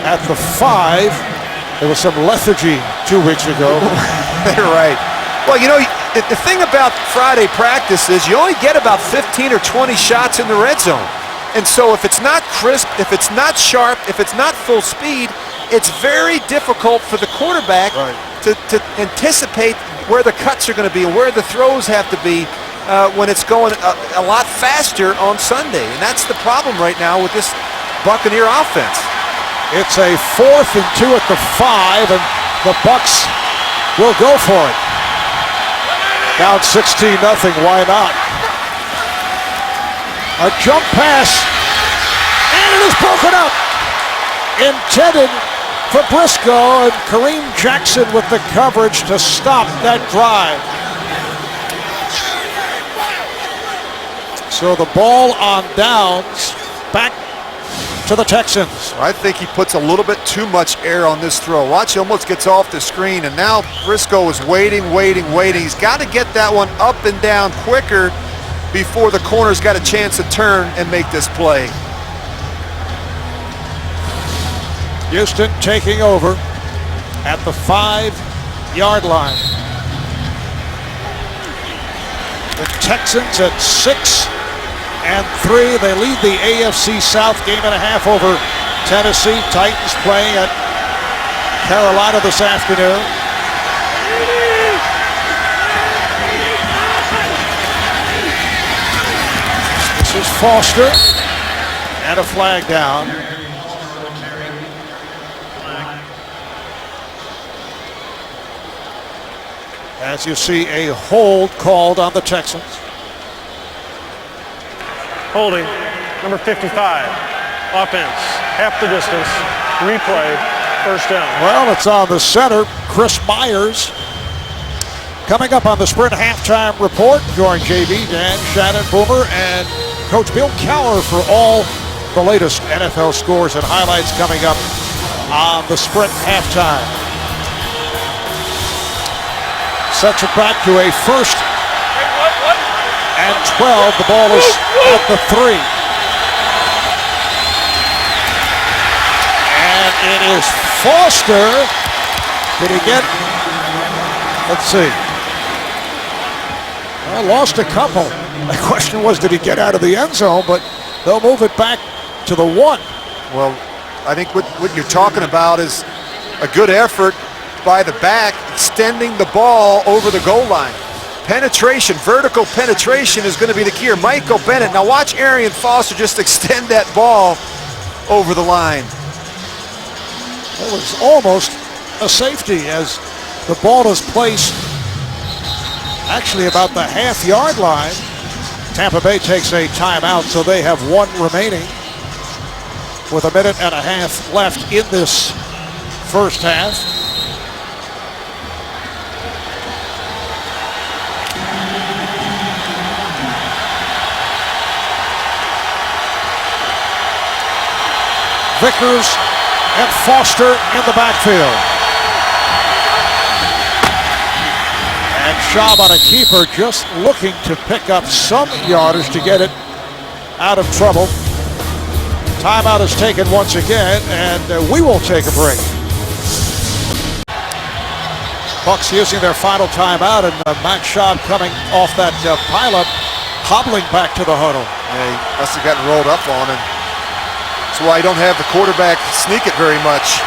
at the 5. There was some lethargy 2 weeks ago. You're right. Well, you know, the thing about Friday practice is you only get about 15 or 20 shots in the red zone. And so if it's not crisp, if it's not sharp, if it's not full speed, it's very difficult for the quarterback to anticipate where the cuts are going to be and where the throws have to be when it's going a lot faster on Sunday. And that's the problem right now with this Buccaneer offense. It's a 4th and 2 at the 5, and the Bucs will go for it. Down 16-0, why not? A jump pass, and it is broken up. Intended for Briscoe, and Kareem Jackson with the coverage to stop that drive. So the ball on downs, back to the Texans. I think he puts a little bit too much air on this throw. Watch, he almost gets off the screen, and now Briscoe is waiting. He's got to get that one up and down quicker before the corner's got a chance to turn and make this play. Houston taking over at the 5-yard line. The Texans at 6-3. They lead the AFC South game and a half over Tennessee. Titans playing at Carolina this afternoon. This is Foster, and a flag down. As you see, a hold called on the Texans. Holding, number 55, offense, half the distance, replay, first down. Well, it's on the center, Chris Myers. Coming up on the Sprint halftime report, join JB, Dan, Shannon, Boomer, and Coach Bill Cowher for all the latest NFL scores and highlights coming up on the Sprint halftime. Sets it back to a 1st and 12. The ball is at the 3. And it is Foster. Did he get? Let's see. Well, lost a couple. The question was, did he get out of the end zone? But they'll move it back to the 1. Well, I think what you're talking about is a good effort by the back, extending the ball over the goal line. Penetration, vertical penetration is going to be the key here. Michael Bennett. Now watch Arian Foster just extend that ball over the line. It was almost a safety as the ball is placed actually about the half-yard line. Tampa Bay takes a timeout, so they have 1 remaining with 1.5 minutes left in this first half. Vickers and Foster in the backfield. And Schaub on a keeper, just looking to pick up some yardage to get it out of trouble. Timeout is taken once again, and we will take a break. Bucs using their final timeout, and Matt Schaub coming off that pileup, hobbling back to the huddle. Yeah, he must have gotten rolled up on him. That's why you don't have the quarterback sneak it very much.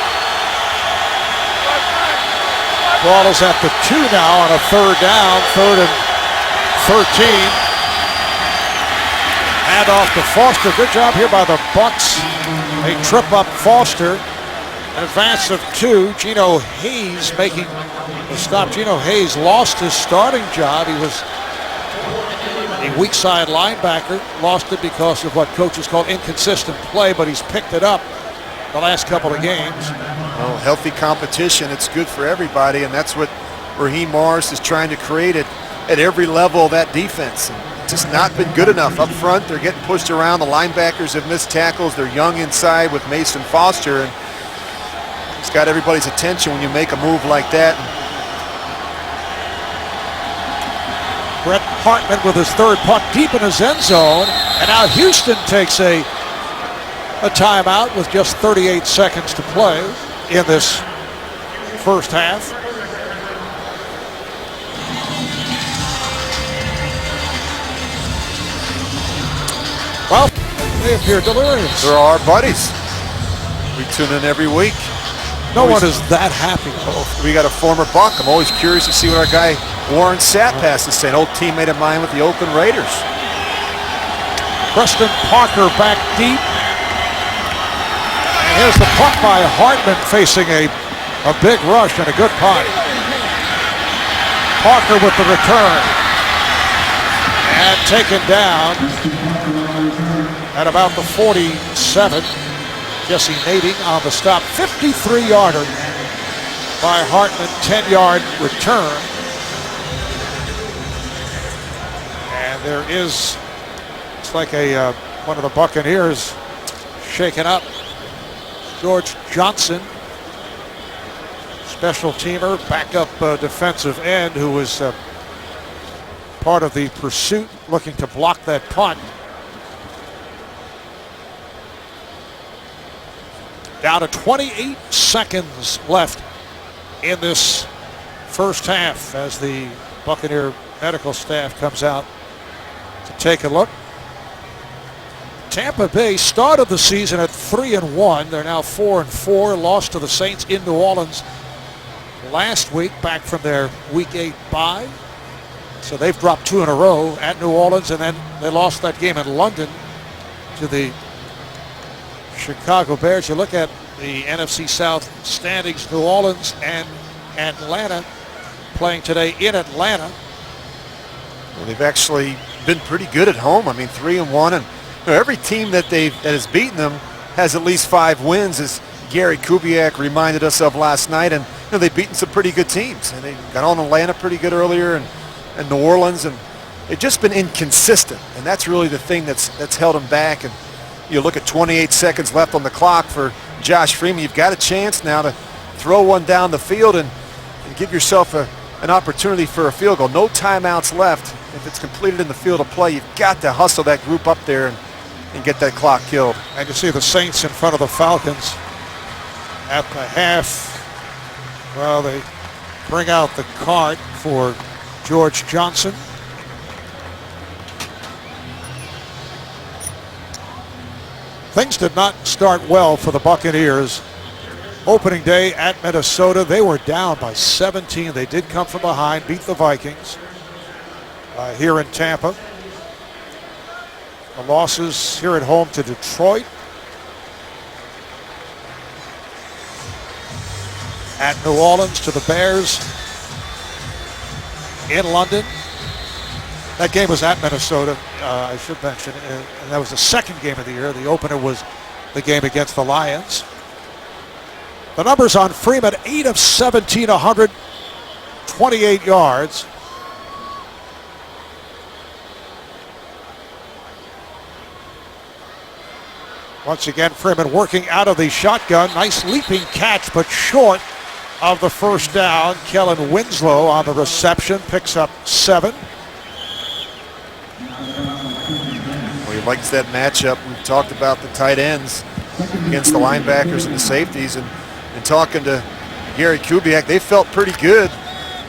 Ball is at the 2 now on a 3rd down, 3rd and 13. Hand off to Foster. Good job here by the Bucs. They trip up Foster. An advance of 2. Geno Hayes making the stop. Geno Hayes lost his starting job. He was a weak side linebacker. Lost it because of what coaches call inconsistent play, but he's picked it up the last couple of games. Well, healthy competition, it's good for everybody, and that's what Raheem Morris is trying to create at every level of that defense. And it's just not been good enough. Up front, they're getting pushed around. The linebackers have missed tackles. They're young inside with Mason Foster, and it's got everybody's attention when you make a move like that. Brett Hartman with his 3rd punt deep in his end zone, and now Houston takes a timeout with just 38 seconds to play in this first half. Well, they appear delirious. They're our buddies. We tune in every week. No one is that happy. We got a former Buck. I'm always curious to see what our guy Warren Sapp has to say, an old teammate of mine with the Oakland Raiders. Preston Parker back deep. And here's the punt by Hartman facing a big rush and a good punt. Parker with the return. And taken down at about the 47. Jesse Nading on the stop. 53-yarder by Hartman. 10-yard return. And there is, it's like one of the Buccaneers shaken up. George Johnson, special teamer, backup defensive end, who was part of the pursuit, looking to block that punt. Down to 28 seconds left in this first half as the Buccaneer medical staff comes out to take a look. Tampa Bay started the season at 3-1. They're now 4-4. Lost to the Saints in New Orleans last week, back from their Week 8 bye. So they've dropped 2 in a row at New Orleans, and then they lost that game in London to the Chicago Bears. You look at the NFC South standings, New Orleans and Atlanta playing today in Atlanta. Well, they've actually been pretty good at home. I mean, 3-1, and every team that has beaten them has at least 5 wins, as Gary Kubiak reminded us of last night. And they've beaten some pretty good teams, and they got on Atlanta pretty good earlier, and New Orleans, and they've just been inconsistent, and that's really the thing that's held them back. And you look at 28 seconds left on the clock for Josh Freeman. You've got a chance now to throw one down the field and give yourself an opportunity for a field goal. No timeouts left. If it's completed in the field of play, you've got to hustle that group up there and get that clock killed. And you see the Saints in front of the Falcons at the half. Well, they bring out the cart for George Johnson. Things did not start well for the Buccaneers. Opening day at Minnesota, they were down by 17. They did come from behind, beat the Vikings here in Tampa. The losses here at home to Detroit, at New Orleans to the Bears, in London. That game was at Minnesota, I should mention, and that was the second game of the year. The opener was the game against the Lions. The numbers on Freeman: 8 of 17, 128 yards. Once again, Freeman working out of the shotgun. Nice leaping catch, but short of the first down. Kellen Winslow on the reception picks up 7. Well, he likes that matchup. We've talked about the tight ends against the linebackers and the safeties, and talking to Gary Kubiak, they felt pretty good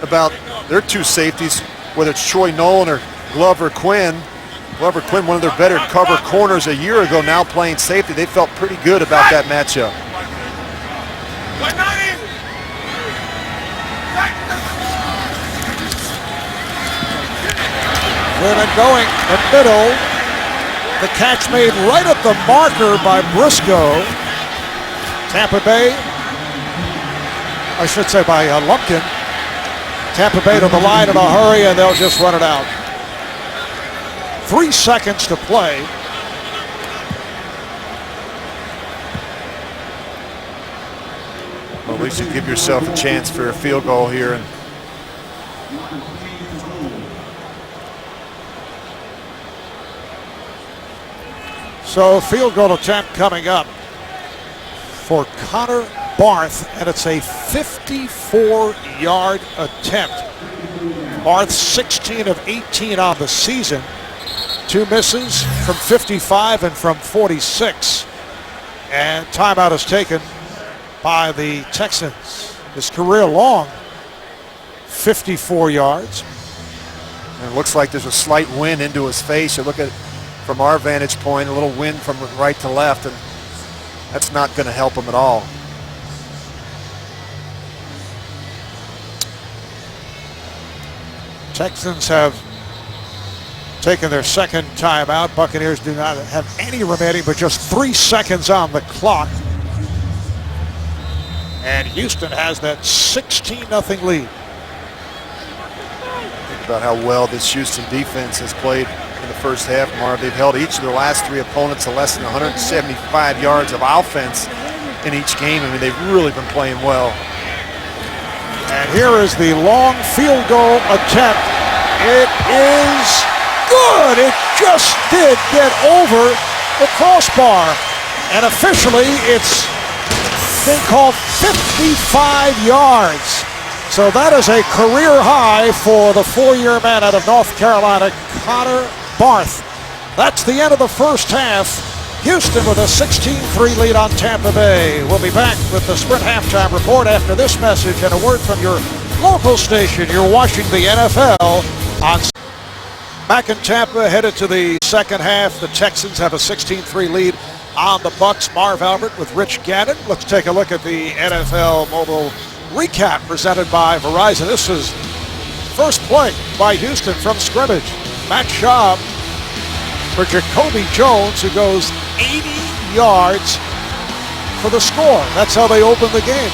about their 2 safeties, whether it's Troy Nolan or Glover Quinn. Glover Quinn, one of their better cover corners a year ago, now playing safety. They felt pretty good about that matchup. Freeman going the middle. The catch made right at the marker by Briscoe. Tampa Bay, I should say by Lumpkin. Tampa Bay to the line in a hurry, and they'll just run it out. 3 seconds to play. Well, at least you give yourself a chance for a field goal here. And so field goal attempt coming up for Connor Barth, and it's a 54-yard attempt. Barth 16 of 18 on the season. 2 misses from 55 and from 46. And timeout is taken by the Texans. His career-long 54 yards. And it looks like there's a slight wind into his face. You look at it from our vantage point, a little wind from right to left, and that's not going to help him at all. Texans have taken their second timeout. Buccaneers do not have any remaining, but just 3 seconds on the clock. And Houston has that 16-0 lead. Think about how well this Houston defense has played in the first half, Marv. They've held each of their last 3 opponents to less than 175 yards of offense in each game. I mean, they've really been playing well. And here is the long field goal attempt. It is good. It just did get over the crossbar. And officially, it's been called 55 yards. So that is a career high for the 4-year man out of North Carolina, Connor Barth. That's the end of the first half. Houston with a 16-3 lead on Tampa Bay. We'll be back with the Sprint halftime report after this message and a word from your local station. You're watching the NFL on. Back in Tampa, headed to the second half. The Texans have a 16-3 lead on the Bucs. Marv Albert with Rich Gannon. Let's take a look at the NFL mobile recap presented by Verizon. This is first play by Houston from scrimmage. Matt Schaub for Jacoby Jones, who goes 80 yards for the score. That's how they open the game.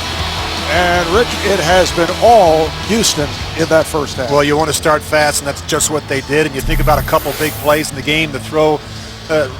And Rich, it has been all Houston in that first half. Well, you want to start fast, and that's just what they did. And you think about a couple big plays in the game, the throw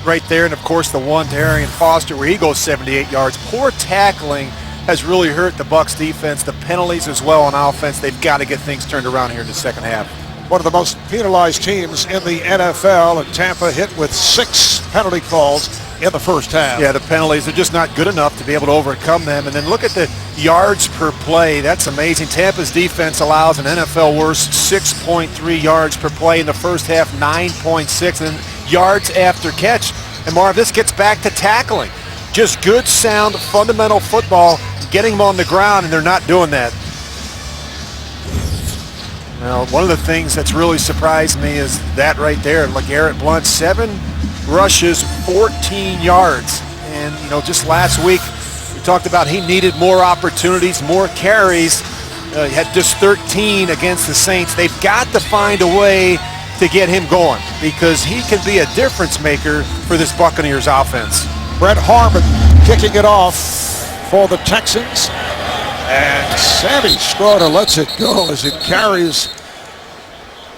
right there, and of course the one to Arian Foster where he goes 78 yards. Poor tackling has really hurt the Bucs defense. The penalties as well on offense. They've got to get things turned around here in the second half. One of the most penalized teams in the NFL, and Tampa hit with 6 penalty calls in the first half. Yeah, the penalties are just not good enough to be able to overcome them. And then look at the yards per play. That's amazing. Tampa's defense allows an NFL worst 6.3 yards per play in the first half, 9.6, and then yards after catch. And Marv, this gets back to tackling. Just good, sound, fundamental football, getting them on the ground, and they're not doing that. Now, one of the things that's really surprised me is that right there. LeGarrette Blount, 7 rushes, 14 yards. And, you know, just last week, we talked about he needed more opportunities, more carries. He had just 13 against the Saints. They've got to find a way to get him going because he can be a difference maker for this Buccaneers offense. Brett Harmon kicking it off for the Texans. And Sammy Stroder lets it go as it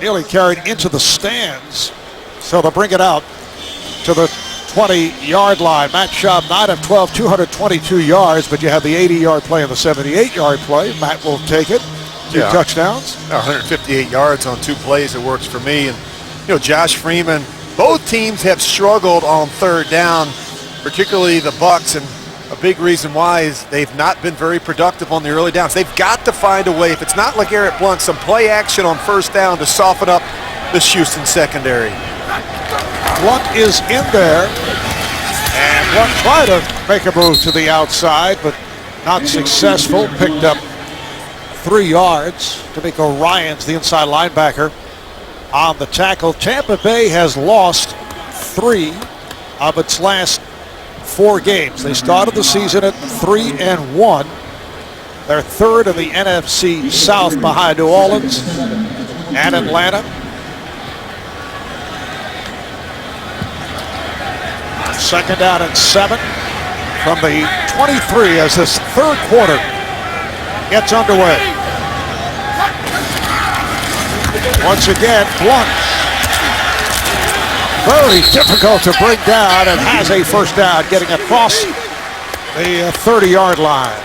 nearly carried into the stands. So they'll bring it out to the 20-yard line. Matt Schaub, 9 of 12, 222 yards, but you have the 80-yard play and the 78-yard play. Matt will take it. 2 touchdowns. 158 yards on 2 plays. It works for me. And, you know, Josh Freeman, both teams have struggled on third down, particularly the Bucs, and a big reason why is they've not been very productive on the early downs. They've got to find a way, if it's not LeGarrette Blount, some play action on first down to soften up this Houston secondary. Blount is in there, and Blount tried to make a move to the outside, but not successful. Picked up 3 yards. D'Amico Ryans, the inside linebacker, on the tackle. Tampa Bay has lost 3 of its last 4 games. They started the season at 3-1. They're 3rd in the NFC South behind New Orleans and Atlanta. Second down and 7 from the 23 as this third quarter gets underway. Once again, Blount. Very difficult to bring down and has a first down, getting across the 30-yard line.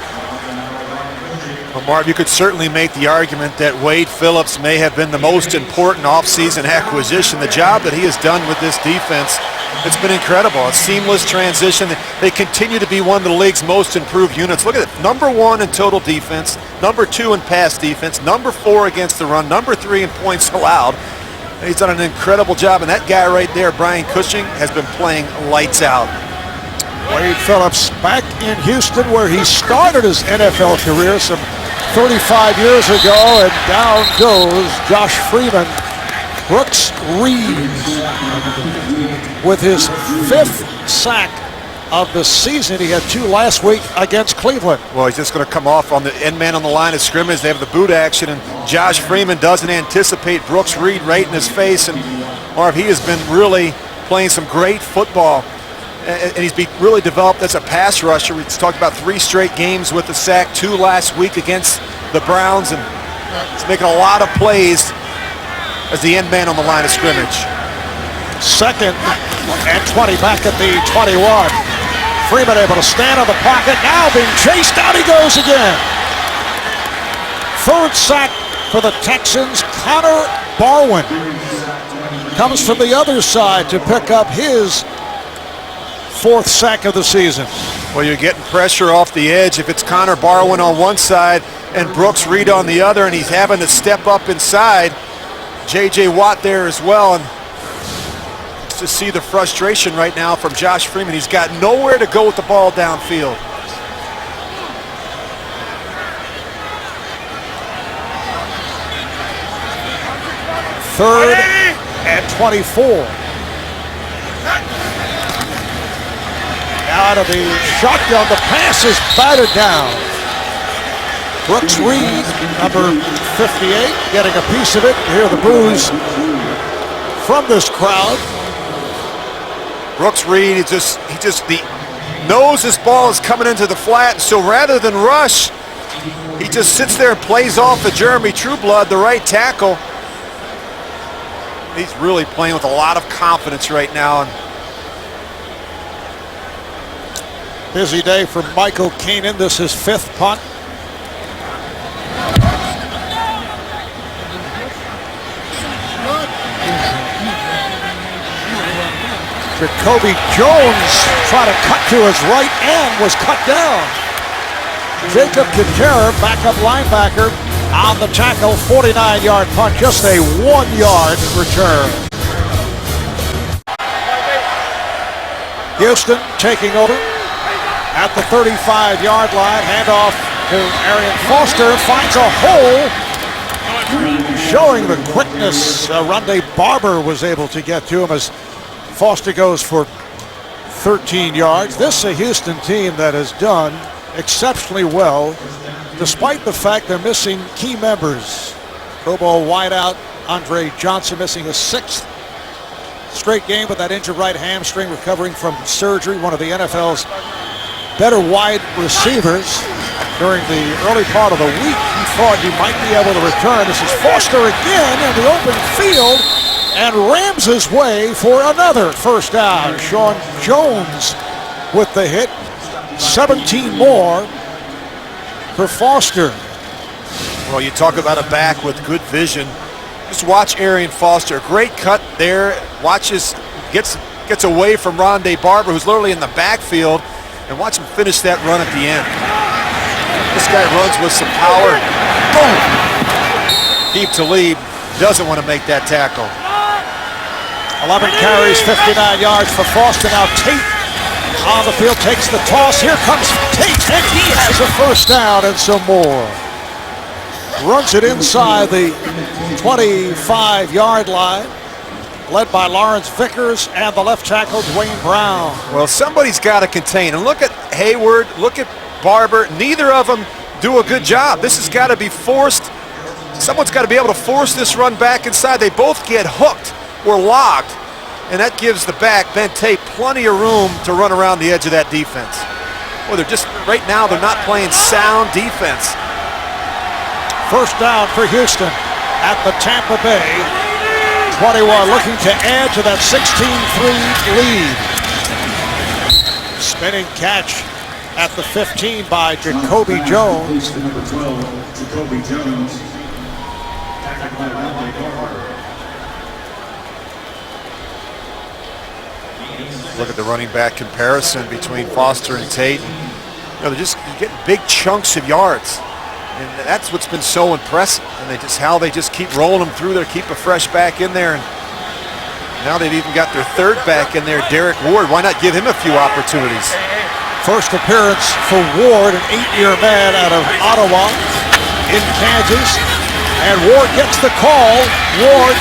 Well, Marv, you could certainly make the argument that Wade Phillips may have been the most important offseason acquisition. The job that he has done with this defense, it's been incredible. A seamless transition. They continue to be one of the league's most improved units. Look at it. Number 1 in total defense, number 2 in pass defense, number 4 against the run, number 3 in points allowed. He's done an incredible job, and that guy right there, Brian Cushing, has been playing lights out. Wade Phillips back in Houston where he started his NFL career some 35 years ago, and down goes Josh Freeman. Brooks Reed with his 5th sack of the season. He had 2 last week against Cleveland. Well, he's just going to come off on the end man on the line of scrimmage. They have the boot action, and Josh Freeman doesn't anticipate Brooks Reed right in his face. And Marv, he has been really playing some great football and he's really developed as a pass rusher. We talked about 3 straight games with the sack, 2 last week against the Browns, and he's making a lot of plays as the end man on the line of scrimmage. 2nd and 20 back at the 21. Freeman able to stand on the pocket, now being chased, down he goes again. 3rd sack for the Texans. Connor Barwin comes from the other side to pick up his 4th sack of the season. Well, you're getting pressure off the edge if it's Connor Barwin on one side and Brooks Reed on the other, and he's having to step up inside. J.J. Watt there as well, and to see the frustration right now from Josh Freeman. He's got nowhere to go with the ball downfield. Third and 24. Out of the shotgun, the pass is batted down. Brooks Reed, number 58, getting a piece of it. Hear the boos from this crowd. Brooks Reed, he just knows this ball is coming into the flat, so rather than rush, he just sits there and plays off of Jeremy Trueblood, the right tackle. He's really playing with a lot of confidence right now. Busy day for Michael Keenan. This is 5th punt. Jacoby Jones trying to cut to his right end, was cut down. Jacob Quintero, backup linebacker, on the tackle, 49-yard punt, just a 1-yard return. Houston taking over at the 35-yard line. Handoff to Arian Foster, finds a hole. Showing the quickness, Rondé Barber was able to get to him as Foster goes for 13 yards. This is a Houston team that has done exceptionally well, despite the fact they're missing key members. Pro Bowl wideout Andre Johnson missing a 6th straight game with that injured right hamstring, recovering from surgery. One of the NFL's better wide receivers. During the early part of the week, he thought he might be able to return. This is Foster again in the open field and rams his way for another first down. Sean Jones with the hit. 17 more for Foster. Well, you talk about a back with good vision. Just watch Arian Foster. Great cut there. Watches, gets away from Rondé Barber, who's literally in the backfield, and watch him finish that run at the end. This guy runs with some power. Boom! Keep Talib doesn't want to make that tackle. 11 carries, 59 yards for Foster. Now Tate on the field, takes the toss. Here comes Tate, and he has a first down and some more. Runs it inside the 25-yard line, led by Lawrence Vickers and the left tackle, Dwayne Brown. Well, somebody's got to contain. And look at Hayward, look at Barber. Neither of them do a good job. This has got to be forced. Someone's got to be able to force this run back inside. They both get hooked or locked, and that gives the back, Ben Tate, plenty of room to run around the edge of that defense. Well, they're just, right now, they're not playing sound defense. First down for Houston at the Tampa Bay 21, looking to add to that 16-3 lead. Spinning catch at the 15 by Jacoby Jones. Number 12, Jacoby Jones. Tackled by Rondé Barber. Look at the running back comparison between Foster and Tate. You know, they're just getting big chunks of yards, and that's what's been so impressive. And how they just keep rolling them through there, keep a fresh back in there, and now they've even got their third back in there, Derek Ward. Why not give him a few opportunities? First appearance for Ward, an 8-year man out of Ottawa in Kansas, and Ward gets the call. Ward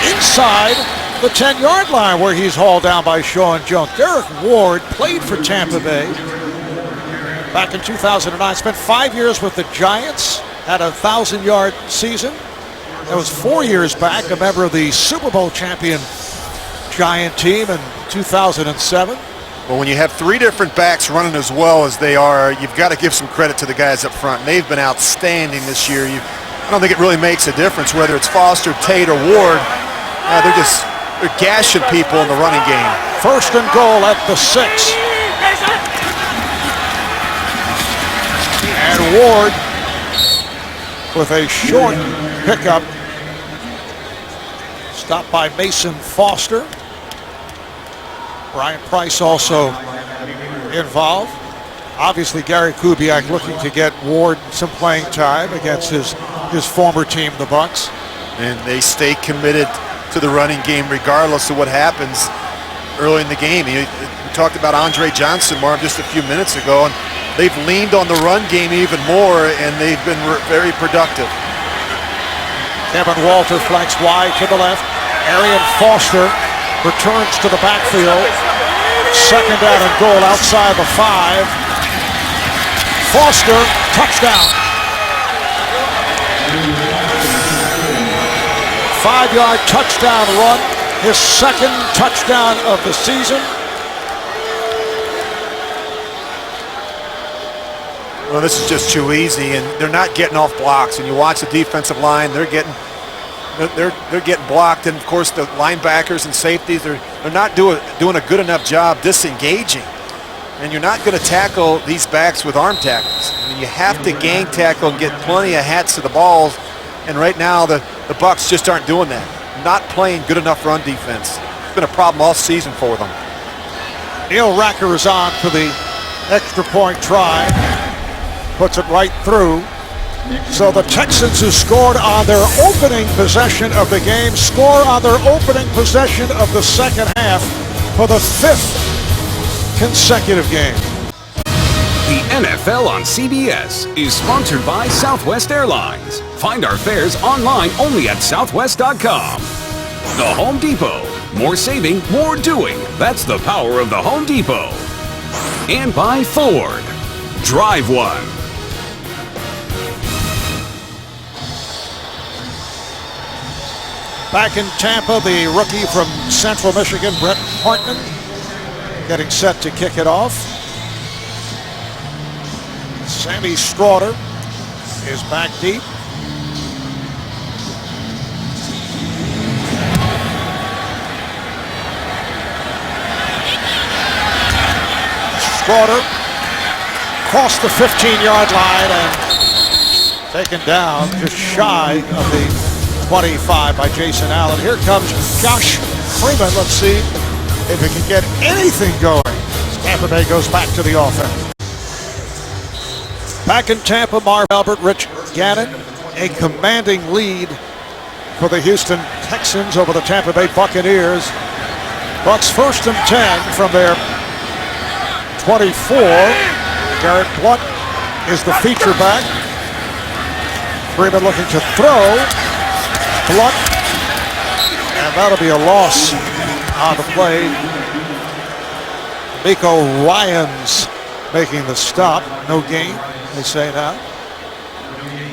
inside the 10-yard line where he's hauled down by Sean Jones. Derek Ward played for Tampa Bay back in 2009. Spent 5 years with the Giants, had a 1,000-yard season. That was 4 years back, a member of the Super Bowl champion Giant team in 2007. Well, when you have three different backs running as well as they are, you've got to give some credit to the guys up front. They've been outstanding this year. I don't think it really makes a difference whether it's Foster, Tate, or Ward. They're gashing people in the running game. First and goal at the 6. And Ward with a short pickup. Stopped by Mason Foster. Brian Price also involved. Obviously, Gary Kubiak looking to get Ward some playing time against his former team, the Bucs. And they stay committed to the running game regardless of what happens early in the game. We talked about Andre Johnson, Marv, just a few minutes ago, and they've leaned on the run game even more, and they've been very productive. Kevin Walter flanks wide to the left. Arian Foster returns to the backfield. Second down and goal outside the 5. Foster, touchdown. 5-yard touchdown run. His second touchdown of the season. Well, this is just too easy, and they're not getting off blocks. And you watch the defensive line; they're getting blocked, and of course the linebackers and safeties they're not doing a good enough job disengaging. And you're not going to tackle these backs with arm tackles. I mean, you have to gang tackle and get plenty of hats to the balls. And right now the Bucs just aren't doing that. Not playing good enough run defense. It's been a problem all season for them. Neil Racker is on for the extra point try. Puts it right through. So the Texans, who scored on their opening possession of the game, score on their opening possession of the second half for the 5th consecutive game. The NFL on CBS is sponsored by Southwest Airlines. Find our fares online only at southwest.com. The Home Depot. More saving, more doing. That's the power of the Home Depot. And by Ford. Drive one. Back in Tampa, the rookie from Central Michigan, Brett Hartman, getting set to kick it off. Sammy Stroughter is back deep. Stroughter crossed the 15-yard line and taken down just shy of the 25 by Jason Allen. Here comes Josh Freeman. Let's see if he can get anything going. Tampa Bay goes back to the offense. Back in Tampa, Marv Albert, Rich Gannon, a commanding lead for the Houston Texans over the Tampa Bay Buccaneers. Bucs first and 10 from their 24. Garrett Blunt is the feature back. Freeman looking to throw. Blunt, and that'll be a loss on the play. Miko Ryans making the stop. No gain, they say now.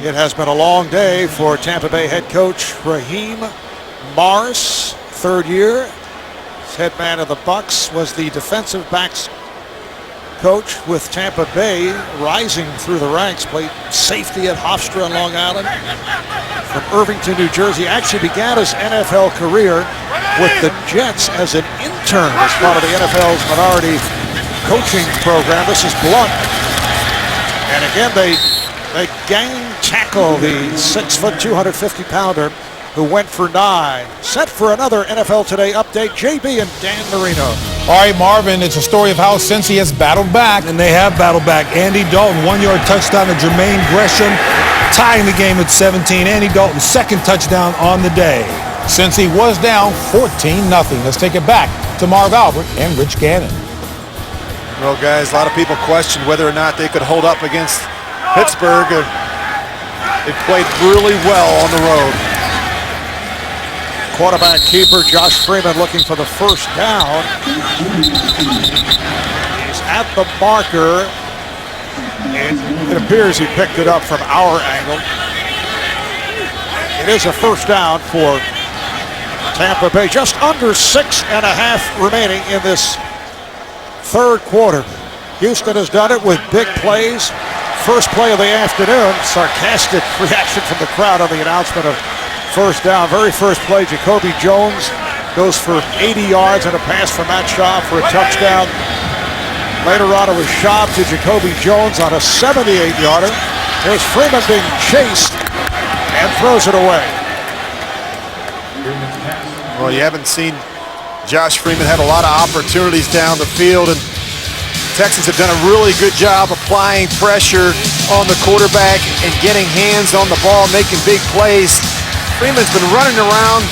It has been a long day for Tampa Bay head coach Raheem Morris, third year. His head man of the Bucs, was the defensive backs coach with Tampa Bay, rising through the ranks, played safety at Hofstra in Long Island. From Irvington, New Jersey, actually began his NFL career with the Jets as an intern as part of the NFL's minority coaching program. This is Blunt. And again, they gang tackle the 6', 250-pounder who went for 9. Set for another NFL Today update, JB and Dan Marino. All right, Marvin, it's a story of how Cincy has battled back. And they have battled back. Andy Dalton, 1-yard touchdown to Jermaine Gresham, tying the game at 17. Andy Dalton's second touchdown on the day. Cincy was down 14-0. Let's take it back to Marv Albert and Rich Gannon. Well, guys, a lot of people questioned whether or not they could hold up against Pittsburgh. They played really well on the road. Quarterback keeper Josh Freeman looking for the first down. He's at the marker. It appears he picked it up from our angle. It is a first down for Tampa Bay. Just under 6.5 remaining in this third quarter. Houston has done it with big plays. First play of the afternoon, sarcastic reaction from the crowd on the announcement of first down. Very first play, Jacoby Jones goes for 80 yards and a pass from Matt Schaub for a touchdown. Later on, it was Schaub to Jacoby Jones on a 78-yarder. There's Freeman being chased and throws it away. Well, you haven't seen Josh Freeman have a lot of opportunities down the field, and Texans have done a really good job applying pressure on the quarterback and getting hands on the ball, making big plays. Freeman's been running around,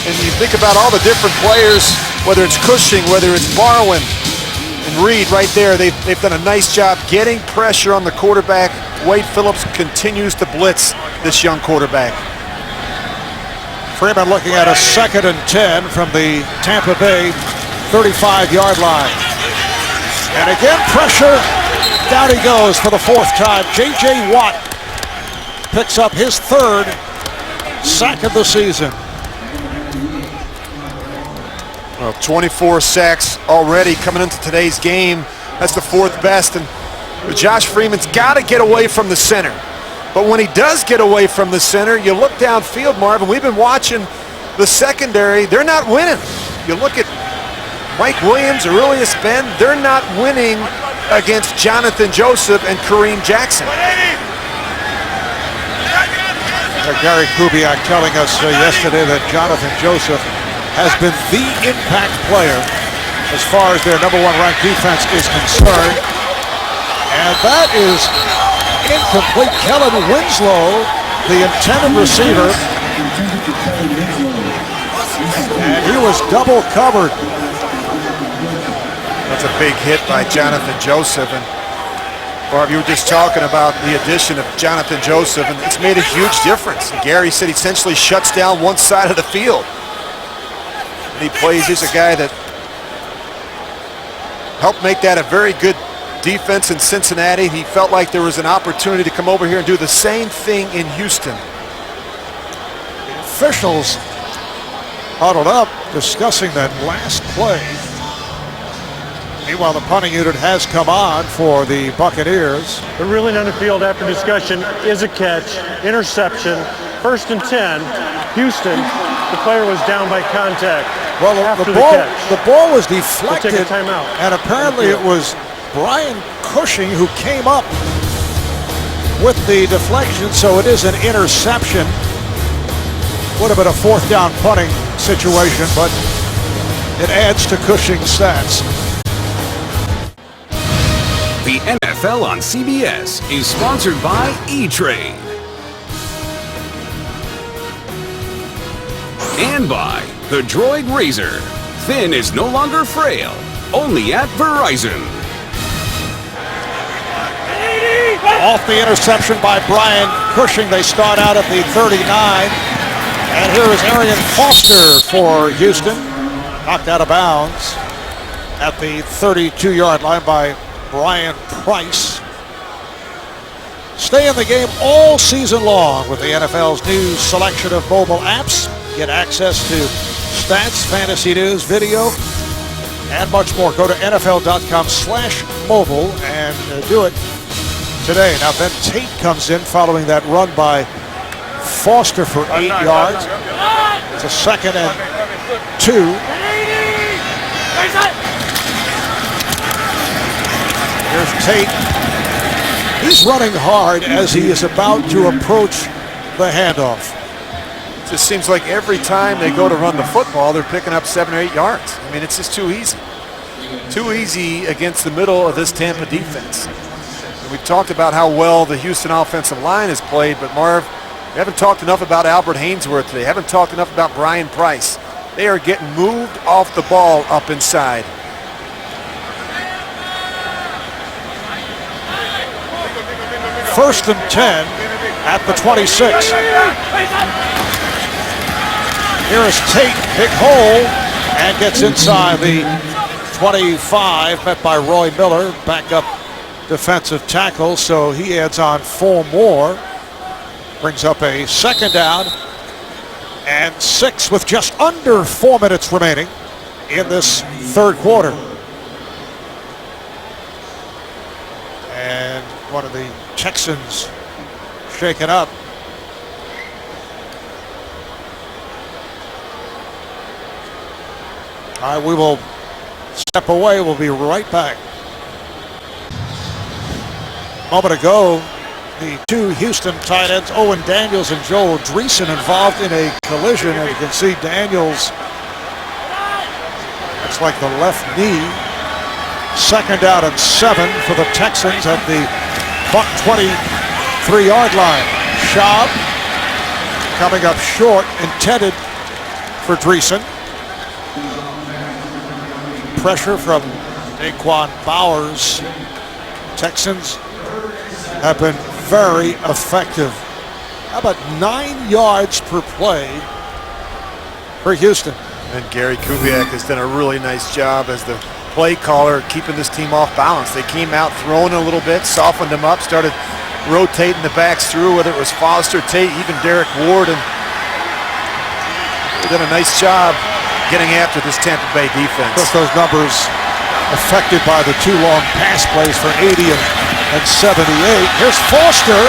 and you think about all the different players, whether it's Cushing, whether it's Barwin, and Reed right there. They've done a nice job getting pressure on the quarterback. Wade Phillips continues to blitz this young quarterback. Freeman looking at a 2nd and 10 from the Tampa Bay 35-yard line. And again, pressure. Down he goes for the 4th time. J.J. Watt picks up his 3rd sack of the season. Well, 24 sacks already coming into today's game. That's the 4th best. And Josh Freeman's got to get away from the center. But when he does get away from the center, you look downfield, Marvin. We've been watching the secondary. They're not winning. You look at Mike Williams, Aurelius Ben, they're not winning against Jonathan Joseph and Kareem Jackson. Gary Kubiak telling us yesterday that Jonathan Joseph has been the impact player as far as their #1 ranked defense is concerned. And that is incomplete. Kellen Winslow, the intended receiver, and he was double covered. That's a big hit by Jonathan Joseph. And Barb, you were just talking about the addition of Jonathan Joseph, and it's made a huge difference. And Gary said he essentially shuts down one side of the field. And he plays, he's a guy that helped make that a very good defense in Cincinnati. He felt like there was an opportunity to come over here and do the same thing in Houston. The officials huddled up discussing that last play. Meanwhile, the punting unit has come on for the Buccaneers. The ruling on the field after discussion is a catch, interception, 1st and 10. Houston, the player was down by contact. Well, the ball was deflected, we'll take a timeout. And apparently it was Brian Cushing who came up with the deflection, so it is an interception. Would have been a 4th down punting situation, but it adds to Cushing's stats. The NFL on CBS is sponsored by E-Trade. And by the Droid Razor. Thin is no longer frail, only at Verizon. Off the interception by Brian Cushing, they start out at the 39. And here is Arian Foster for Houston. Knocked out of bounds at the 32-yard line by Brian Price. Stay in the game all season long with the NFL's new selection of mobile apps. Get access to stats, fantasy news, video, and much more. Go to NFL.com/mobile and do it today. Now Ben Tate comes in following that run by Foster for 8 yards. It's a 2nd and 2. Here's Tate. He's running hard as he is about to approach the handoff. It just seems like every time they go to run the football, they're picking up 7 or 8 yards. I mean, it's just too easy. Too easy against the middle of this Tampa defense. And we've talked about how well the Houston offensive line has played, but Marv, we haven't talked enough about Albert Hainsworth today. Haven't talked enough about Brian Price. They are getting moved off the ball up inside. First and 10 at the 26. Here is Tate, big hole, and gets inside the 25, met by Roy Miller, backup defensive tackle, so he adds on 4 more. Brings up a 2nd down and 6 with just under 4 minutes remaining in this 3rd quarter. one of the Texans shaken up. All right, we will step away. We'll be right back. A moment ago, the two Houston tight ends, Owen Daniels and Joel Dreesen, involved in a collision. And you can see Daniels, looks like the left knee. 2nd out and 7 for the Texans at the Buck 23-yard line. Schaub coming up short, intended for Dreesen. Pressure from Daquan Bowers. Texans have been very effective. How about 9 yards per play for Houston? And Gary Kubiak has done a really nice job as the play caller, keeping this team off balance. They came out throwing a little bit, softened them up, started rotating the backs through, whether it was Foster, Tate, even Derek Ward, and they've done a nice job getting after this Tampa Bay defense. Just those numbers affected by the 2 long pass plays for 80 and 78. Here's Foster.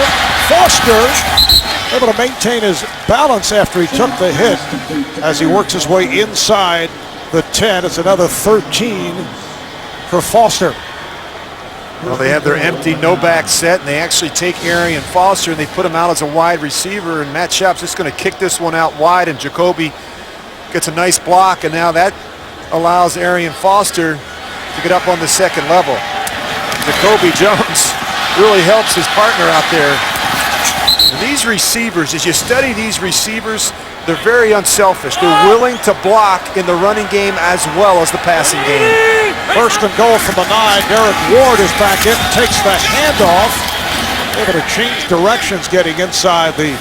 Foster able to maintain his balance after he took the hit as he works his way inside the 10. It's another 13 for Foster. Well, they have their empty no-back set, and they actually take Arian Foster and they put him out as a wide receiver, and Matt Schaub's just going to kick this one out wide, and Jacoby gets a nice block, and now that allows Arian Foster to get up on the 2nd level. Jacoby Jones really helps his partner out there. And these receivers, as you study these receivers, they're very unselfish. They're willing to block in the running game as well as the passing game. 1st and goal from the 9. Derek Ward is back in, takes the handoff. Able to change directions getting inside the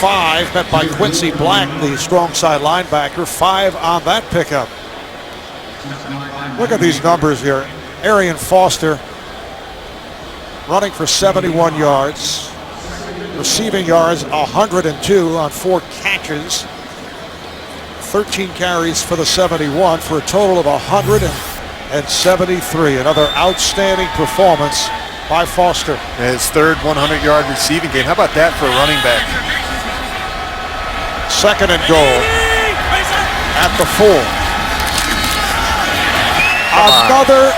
5, met by Quincy Black, the strong side linebacker. 5 on that pickup. Look at these numbers here. Arian Foster running for 71 yards. Receiving yards 102 on 4 catches. 13 carries for the 71 for a total of 173. Another outstanding performance by Foster. His 3rd 100-yard receiving game. How about that for a running back? 2nd and goal at the 4. Another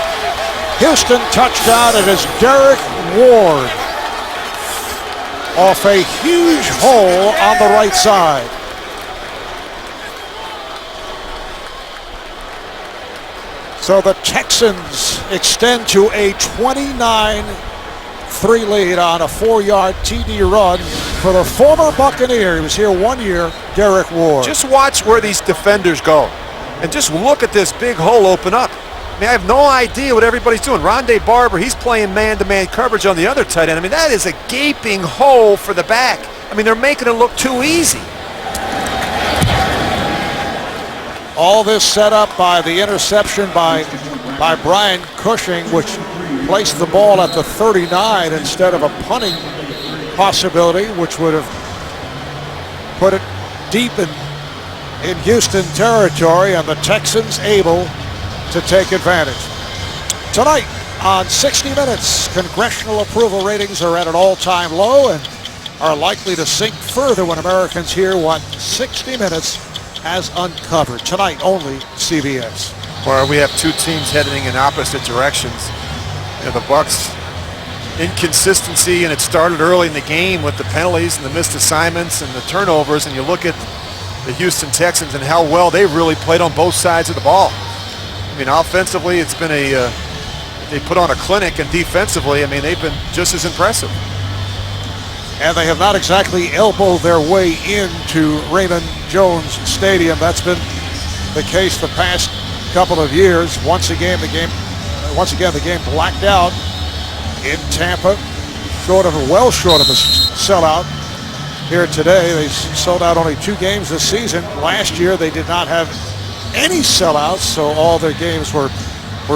Houston touchdown. It is Derek Ward off a huge hole on the right side. So the Texans extend to a 29-3 lead on a 4-yard TD run for the former Buccaneer. He was here 1 year, Derek Ward. Just watch where these defenders go, and just look at this big hole open up. I mean, I have no idea what everybody's doing. Rondé Barber, he's playing man-to-man coverage on the other tight end. I mean, that is a gaping hole for the back. I mean, they're making it look too easy. All this set up by the interception by Brian Cushing, which placed the ball at the 39 instead of a punting possibility, which would have put it deep in Houston territory, and the Texans able to take advantage. Tonight on 60 Minutes, congressional approval ratings are at an all-time low and are likely to sink further when Americans hear what 60 Minutes has uncovered. Tonight only, CBS. Where we have 2 teams heading in opposite directions. You know, the Bucs inconsistency, and it started early in the game with the penalties and the missed assignments and the turnovers, and you look at the Houston Texans and how well they've really played on both sides of the ball. I mean, offensively, it's been they put on a clinic, and defensively, I mean, they've been just as impressive. And they have not exactly elbowed their way into Raymond Jones Stadium. That's been the case the past couple of years. Once again, the game blacked out in Tampa, well short of a sellout here today. They sold out only 2 games this season. Last year, they did not have any sellouts, so all their games were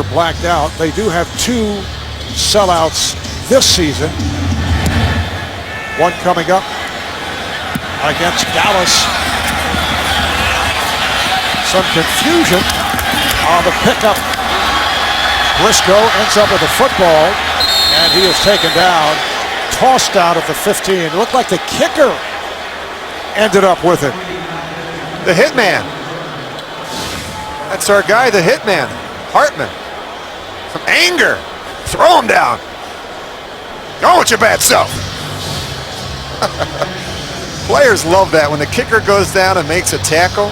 blacked out. They do have 2 sellouts this season. One coming up against Dallas. Some confusion on the pickup. Briscoe ends up with the football, And he is taken down, tossed out at the 15. It looked like the kicker ended up with it. The hitman. That's our guy, the hitman, Hartman. Some anger. Throw him down. Go with your bad self. Players love that when the kicker goes down and makes a tackle.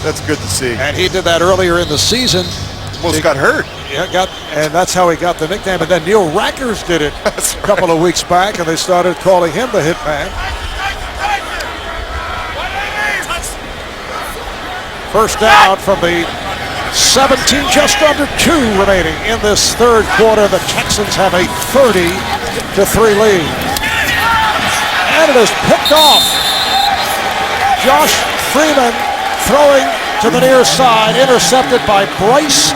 That's good to see. And he did that earlier in the season. Almost got hurt. Yeah, and that's how he got the nickname. And then Neil Rackers did it a couple of weeks back, and they started calling him the Hitman. First down from the 17, just under 2 remaining in this third quarter. The Texans have a 30-3 lead. And it is picked off. Josh Freeman throwing to the near side, intercepted by Bryce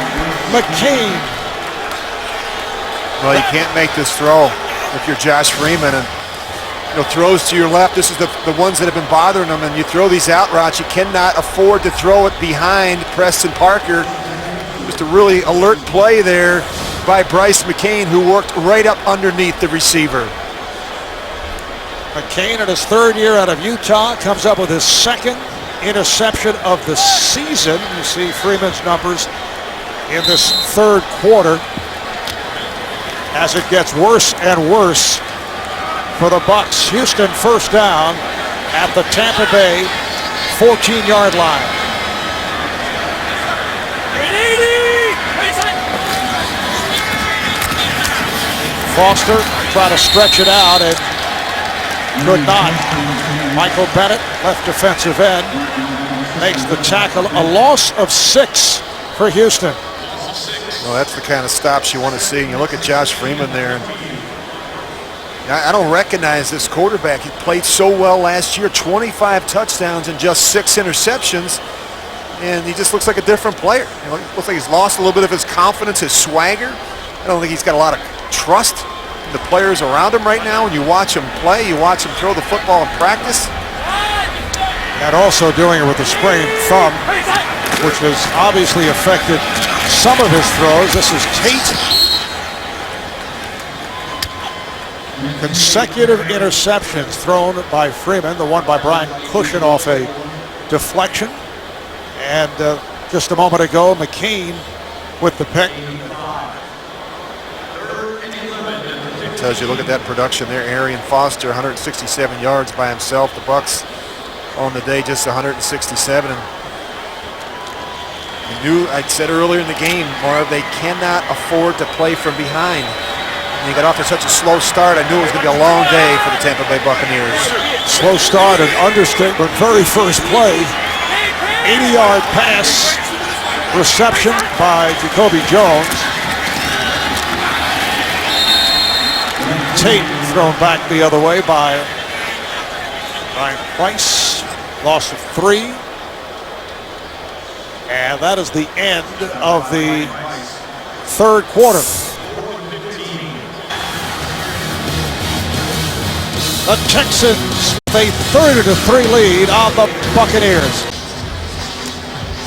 McCain. Well, you can't make this throw if you're Josh Freeman, and throws to your left. This is the ones that have been bothering them, and you throw these out routes. You cannot afford to throw it behind Preston Parker. Just a really alert play there by Bryce McCain, who worked right up underneath the receiver. McCain in his third year out of Utah comes up with his second interception of the season. You see Freeman's numbers in this third quarter as it gets worse and worse for the Bucs. Houston first down at the Tampa Bay 14-yard line. Foster tried to stretch it out and could not. Michael Bennett, left defensive end, makes the tackle. A loss of 6 for Houston. Well, that's the kind of stops you want to see. And you look at Josh Freeman there, and I don't recognize this quarterback. He played so well last year, 25 touchdowns and just 6 interceptions, and he just looks like a different player. He looks like he's lost a little bit of his confidence, his swagger. I don't think he's got a lot of trust in the players around him right now. When you watch him play, you watch him throw the football in practice. And also doing it with a sprained thumb, which has obviously affected some of his throws. This is Tate. Consecutive interceptions thrown by Freeman. The one by Brian Cushion off a deflection. And just a moment ago, McCain with the pick. It tells you, look at that production there. Arian Foster, 167 yards by himself. The Bucs on the day just 167. And you knew, I said earlier in the game, Marv, they cannot afford to play from behind. And they got off to such a slow start. I knew it was going to be a long day for the Tampa Bay Buccaneers. Slow start, an understatement. Very first play, 80-yard pass reception by Jacoby Jones. Tate thrown back the other way by Ryan Price. Loss of 3. And that is the end of the third quarter. The Texans with a 30-3 lead on the Buccaneers.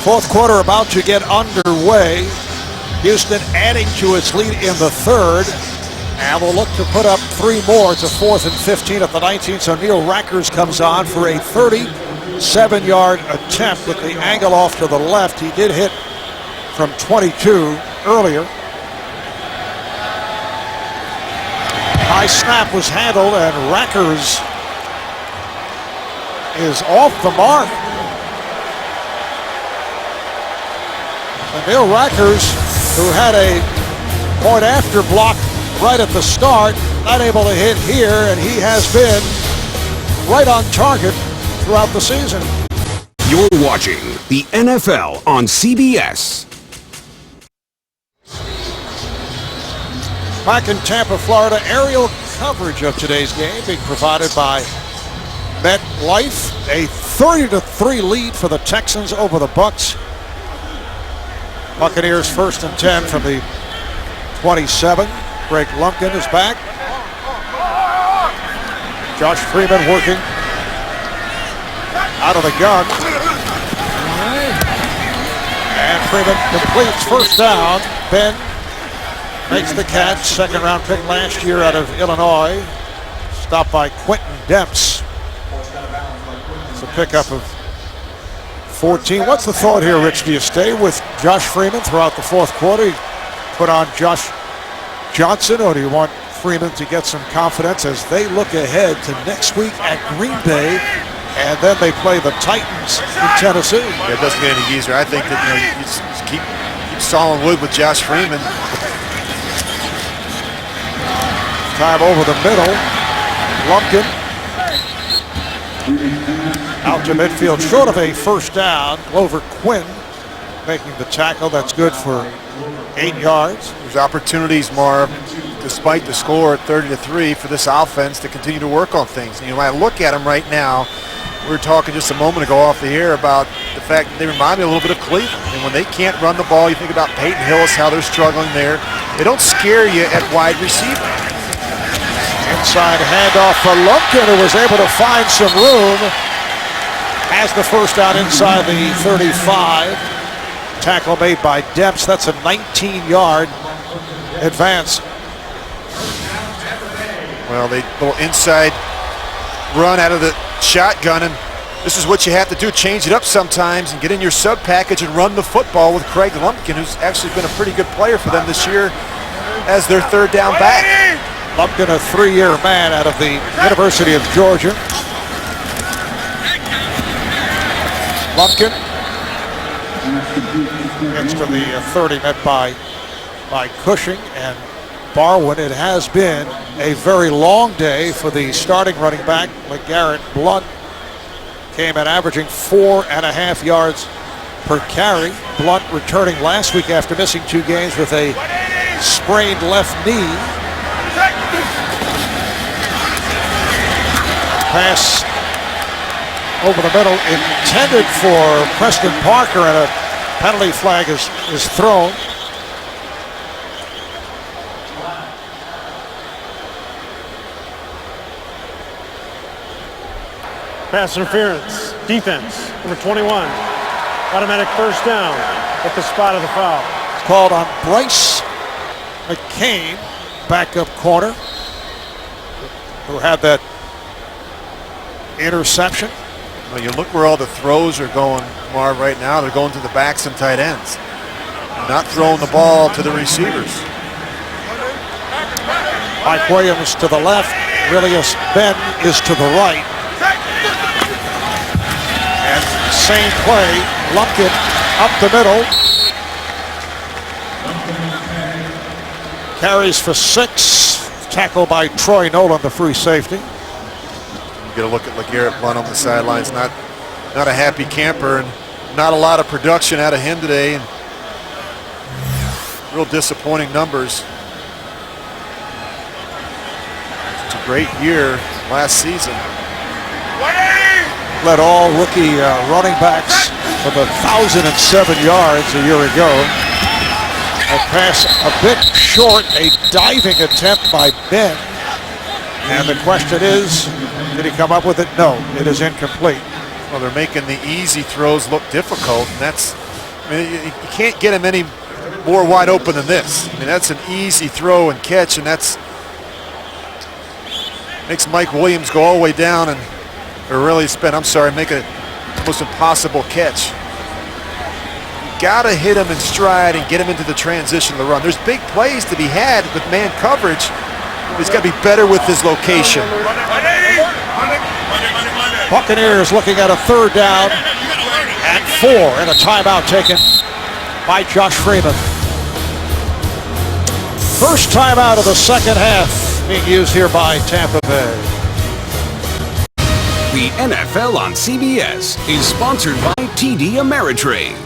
Fourth quarter about to get underway. Houston adding to its lead in the third. And will look to put up 3 more. It's a 4th and 15 at the 19. So Neil Rackers comes on for a 37-yard attempt with the angle off to the left. He did hit from 22 earlier. High snap was handled, and Rackers is off the mark. And Neil Rackers, who had a point after block right at the start, not able to hit here, and he has been right on target throughout the season. You're watching the NFL on CBS. Back in Tampa, Florida, aerial coverage of today's game being provided by MetLife. A 30-3 lead for the Texans over the Bucs. Buccaneers 1st and 10 from the 27. Greg Lumpkin is back. Josh Freeman working out of the gun. And Freeman completes first down. Ben makes the catch. Second-round pick last year out of Illinois. Stopped by Quentin Demps. It's a pickup of 14. What's the thought here, Rich? Do you stay with Josh Freeman throughout the fourth quarter? You put on Josh Johnson, or do you want Freeman to get some confidence as they look ahead to next week at Green Bay, and then they play the Titans in Tennessee? Yeah, it doesn't get any easier. I think that you just keep sawing wood with Josh Freeman. Time over the middle. Lumpkin out to midfield, short of a first down. Glover Quinn making the tackle. That's good for 8 yards. There's opportunities, Marv, despite the score at 30-3, for this offense to continue to work on things. And, when I look at them right now, we were talking just a moment ago off the air about the fact that they remind me a little bit of Cleveland. And when they can't run the ball, you think about Peyton Hillis, how they're struggling there. They don't scare you at wide receiver. Inside handoff for Lumpkin, who was able to find some room. Has the first down inside the 35. Tackle made by Demps. That's a 19-yard advance. Well, they little inside run out of the shotgun, and this is what you have to do. Change it up sometimes and get in your sub package and run the football with Craig Lumpkin, who's actually been a pretty good player for them this year as their third down back. Lumpkin, a 3-year man out of the University of Georgia. Lumpkin gets to the 30, met by Cushing and Barwin. It has been a very long day for the starting running back. LeGarrette Blunt came in averaging 4.5 yards per carry. Blunt returning last week after missing 2 games with a sprained left knee. Pass over the middle intended for Preston Parker, and a penalty flag is thrown. Pass interference. Defense, number 21. Automatic first down at the spot of the foul. It's called on Bryce McCain, backup corner, who had that interception. Well, you look where all the throws are going, Marv, right now. They're going to the backs and tight ends. Not throwing the ball to the receivers. Mike Williams to the left. Willius Ben is to the right. And same play. Lumpkin up the middle. Carries for 6. Tackle by Troy Nolan, the free safety. You get a look at LeGarrette Blunt on the sidelines. Not a happy camper, and not a lot of production out of him today. And real disappointing numbers. It's a great year last season. Led all rookie running backs with 1,007 yards a year ago. A pass a bit short, a diving attempt by Ben. And the question is, did he come up with it? No, it is incomplete. Well, they're making the easy throws look difficult, and that's, I mean, you can't get him any more wide open than this. I mean, that's an easy throw and catch, and that's makes Mike Williams go all the way down and make a almost impossible catch. You gotta hit him in stride and get him into the transition of the run. There's big plays to be had with man coverage. He's got to be better with his location. Buccaneers looking at a third down and 4, and a timeout taken by Josh Freeman. First timeout of the second half being used here by Tampa Bay. The NFL on CBS is sponsored by TD Ameritrade.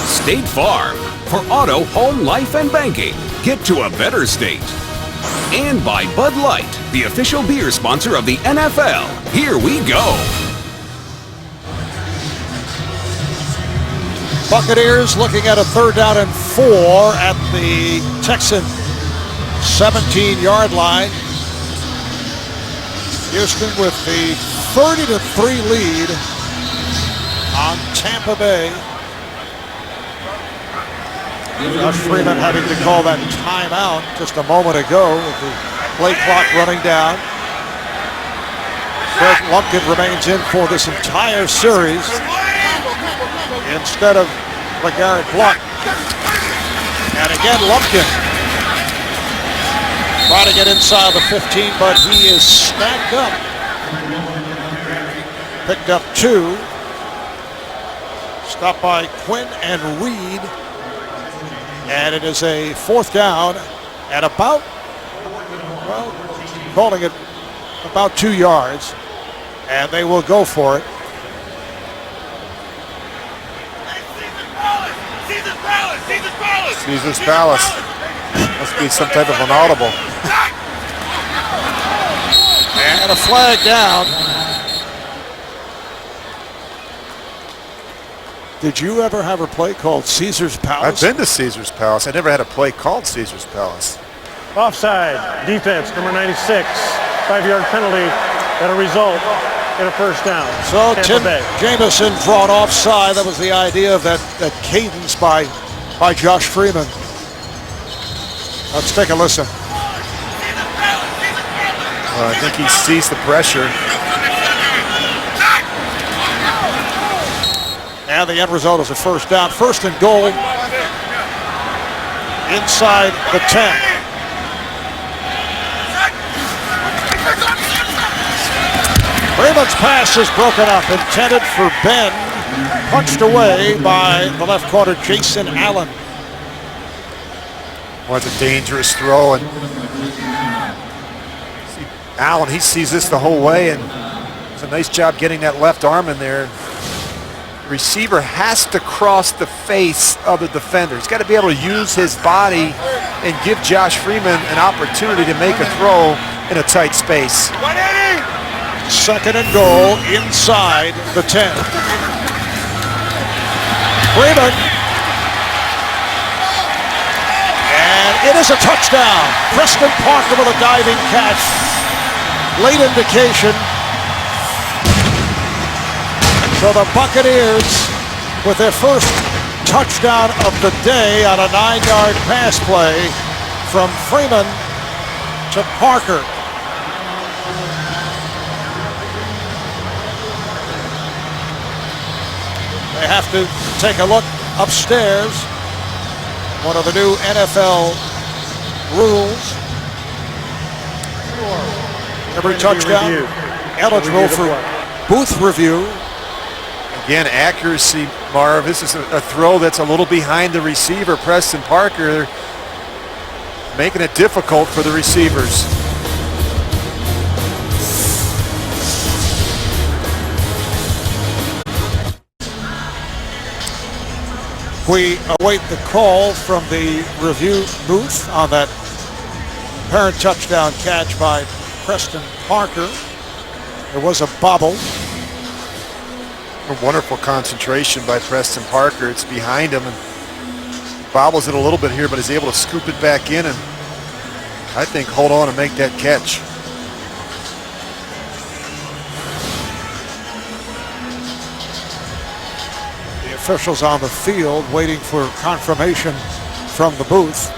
State Farm. For auto, home, life, and banking, get to a better state. And by Bud Light, the official beer sponsor of the NFL. Here we go. Buccaneers looking at a third down and 4 at the Texan 17-yard line. Houston with the 30-3 lead on Tampa Bay. Josh Freeman having to call that timeout just a moment ago with the play clock running down. Greg Lumpkin remains in for this entire series instead of LeGarrette Blount. And again, Lumpkin trying to get inside the 15, but he is snagged up. Picked up 2. Stopped by Quinn and Reed. And it is a 4th down at about, well, calling it about 2 yards. And they will go for it. Caesar's Palace. Must be some type of an audible. And a flag down. Did you ever have a play called Caesar's Palace? I've been to Caesar's Palace. I never had a play called Caesar's Palace. Offside, defense, number 96, 5-yard penalty that'll result in a first down. So Tampa Tim Bay. Jamison brought offside. That was the idea of that cadence by Josh Freeman. Let's take a listen. I think he sees the pressure. And the end result is a first down. 1st and goal inside the 10. Freeman's pass is broken up, intended for Ben, punched away by the left corner, Jason Allen. Well, it's a dangerous throw, and Allen, he sees this the whole way, and it's a nice job getting that left arm in there. The receiver has to cross the face of the defender. He's got to be able to use his body and give Josh Freeman an opportunity to make a throw in a tight space. 2nd and goal inside the 10. Freeman. And it is a touchdown. Preston Parker with a diving catch. Late indication. So the Buccaneers with their first touchdown of the day on a 9-yard pass play from Freeman to Parker. They have to take a look upstairs. One of the new NFL rules. Every touchdown eligible for booth review. Again, accuracy, Marv. This is a throw that's a little behind the receiver, Preston Parker, making it difficult for the receivers. We await the call from the review booth on that apparent touchdown catch by Preston Parker. There was a bobble. A wonderful concentration by Preston Parker. It's behind him and bobbles it a little bit here, but is able to scoop it back in and I think hold on and make that catch. Officials on the field waiting for confirmation from the booth.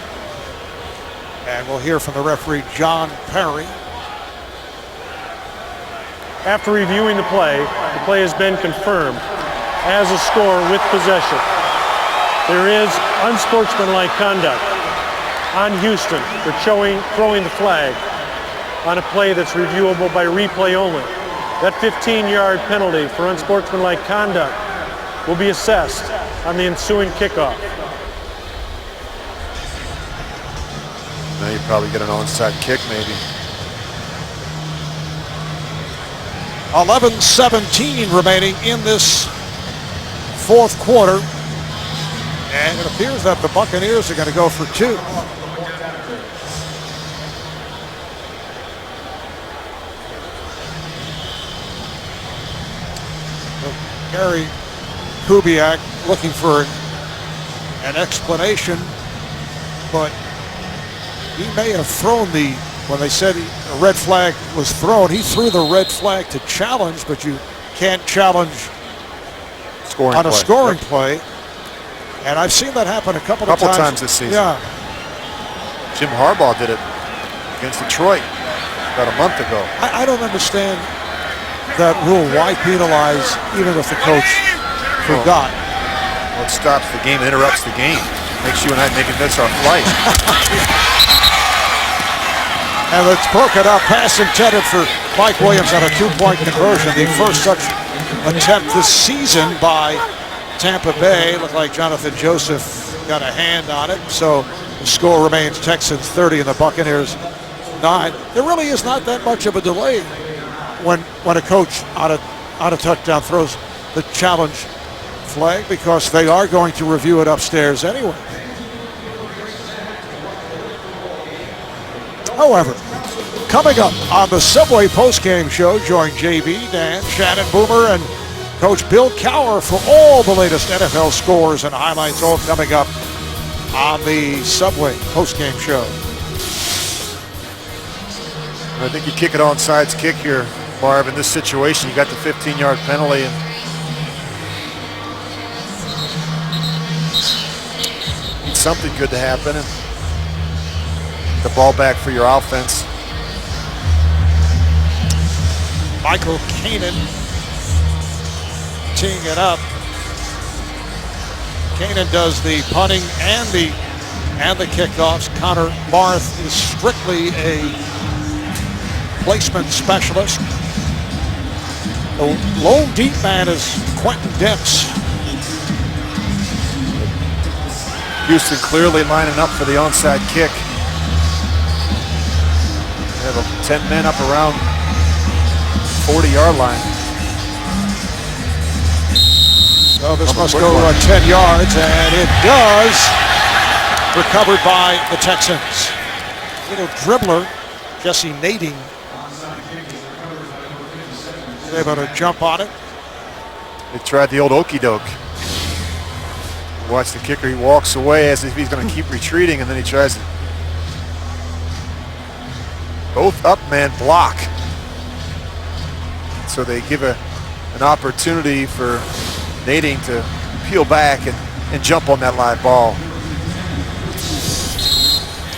And we'll hear from the referee, John Perry. After reviewing the play has been confirmed as a score with possession. There is unsportsmanlike conduct on Houston for throwing the flag on a play that's reviewable by replay only. That 15-yard penalty for unsportsmanlike conduct will be assessed on the ensuing kickoff. Now you probably get an onside kick maybe. 11-17 remaining in this 4th quarter. And it appears that the Buccaneers are going to go for 2. Gary Kubiak looking for an explanation, but he may have thrown when they said a red flag was thrown, he threw the red flag to challenge, but you can't challenge on a scoring play. And I've seen that happen a couple of times this season. Yeah. Jim Harbaugh did it against Detroit about a month ago. I don't understand that rule. Why penalize even if the coach forgot? Well, it stops the game, interrupts the game. Makes you and I maybe miss our flight. And it's broken up. Pass intended for Mike Williams on a 2-point conversion. The first such attempt this season by Tampa Bay. Looked like Jonathan Joseph got a hand on it. So the score remains Texans 30 and the Buccaneers 9. There really is not that much of a delay when a coach on a touchdown throws the challenge flag, because they are going to review it upstairs anyway. However, coming up on the Subway postgame show, join JB, Dan, Shannon Boomer, and Coach Bill Cowher for all the latest NFL scores and highlights, all coming up on the Subway postgame show. I think you kick it onside kick here, Barb. In this situation, you got the 15-yard penalty. And need something good to happen. And the ball back for your offense. Michael Kanan teeing it up. Kanan does the punting and the kickoffs. Connor Barth is strictly a placement specialist. The lone deep man is Quentin Dix. Houston clearly lining up for the onside kick. They have 10 men up around 40-yard line. So this must go 10 yards, and it does. Recovered by the Texans. Little dribbler, Jesse Nading, able to jump on it. They tried the old okey doke. Watch the kicker, he walks away as if he's going to keep retreating, and then he tries to both up man block. So they give an opportunity for Nading to peel back and jump on that live ball.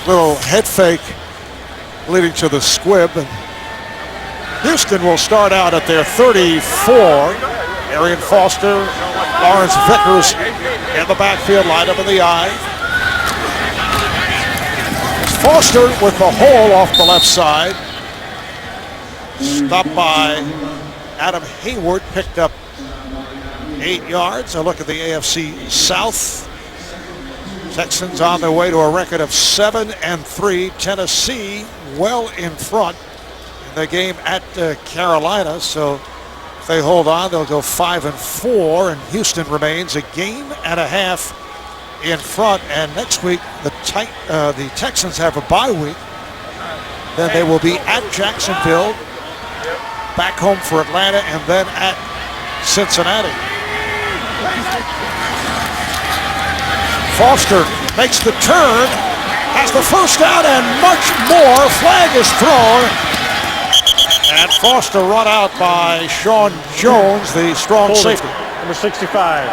Little head fake leading to the squib. And Houston will start out at their 34. Arian Foster, Lawrence Vickers in the backfield, line up in the eye. Foster with the hole off the left side. Stopped by Adam Hayward, picked up 8 yards. A look at the AFC South. Texans on their way to a record of 7-3. Tennessee well in front in the game at Carolina. So if they hold on, they'll go 5-4, and Houston remains a game and a half in front. And next week, the Texans have a bye week. Then they will be at Jacksonville, back home for Atlanta, and then at Cincinnati. Foster makes the turn, has the first down, and much more. Flag is thrown. And Foster run out by Sean Jones, the strong safety. Number 65,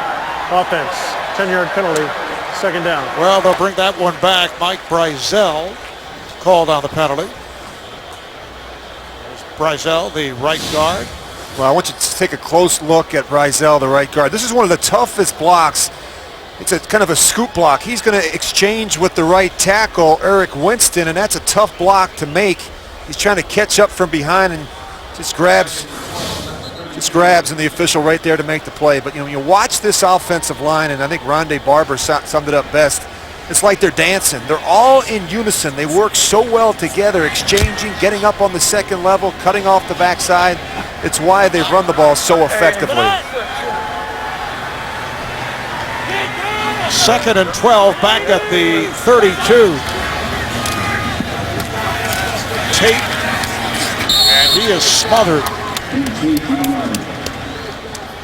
offense, 10-yard penalty, second down. Well, they'll bring that one back. Mike Brizell called on the penalty. There's Brizell, the right guard. Well, I want you to take a close look at Brizell, the right guard. This is one of the toughest blocks. It's a kind of a scoop block. He's going to exchange with the right tackle, Eric Winston, and that's a tough block to make. He's trying to catch up from behind and just grabs and the official right there to make the play. But you watch this offensive line, and I think Rondé Barber summed it up best. It's like they're dancing. They're all in unison. They work so well together, exchanging, getting up on the second level, cutting off the backside. It's why they've run the ball so effectively. 2nd and 12, back at the 32. Tate, and he is smothered.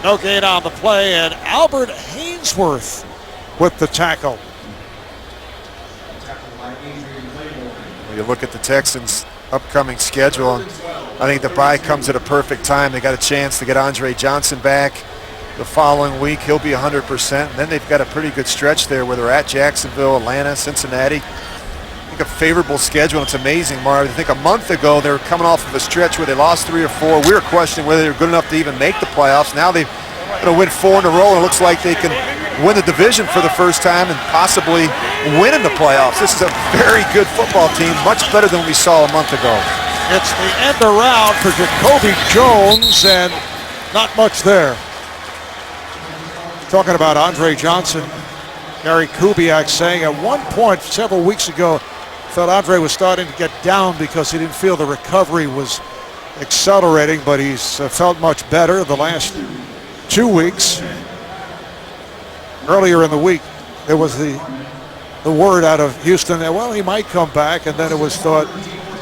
No gain on the play, and Albert Hainsworth with the tackle. You look at the Texans' upcoming schedule, and I think the bye comes at a perfect time. They got a chance to get Andre Johnson back. the following week, he'll be 100%. And then they've got a pretty good stretch there where they're at Jacksonville, Atlanta, Cincinnati. I think a favorable schedule. It's amazing, Marv. I think a month ago they were coming off of a stretch where they lost 3 or 4. We were questioning whether they were good enough to even make the playoffs. Now they're going to win 4 in a row, and it looks like they can win the division for the first time and possibly win in the playoffs. This is a very good football team, much better than we saw a month ago. It's the end around for Jacoby Jones, and not much there. Talking about Andre Johnson, Gary Kubiak saying at one point several weeks ago, felt Andre was starting to get down because he didn't feel the recovery was accelerating, but he's felt much better the last 2 weeks. Earlier in the week, there was the word out of Houston that, well, he might come back, and then it was thought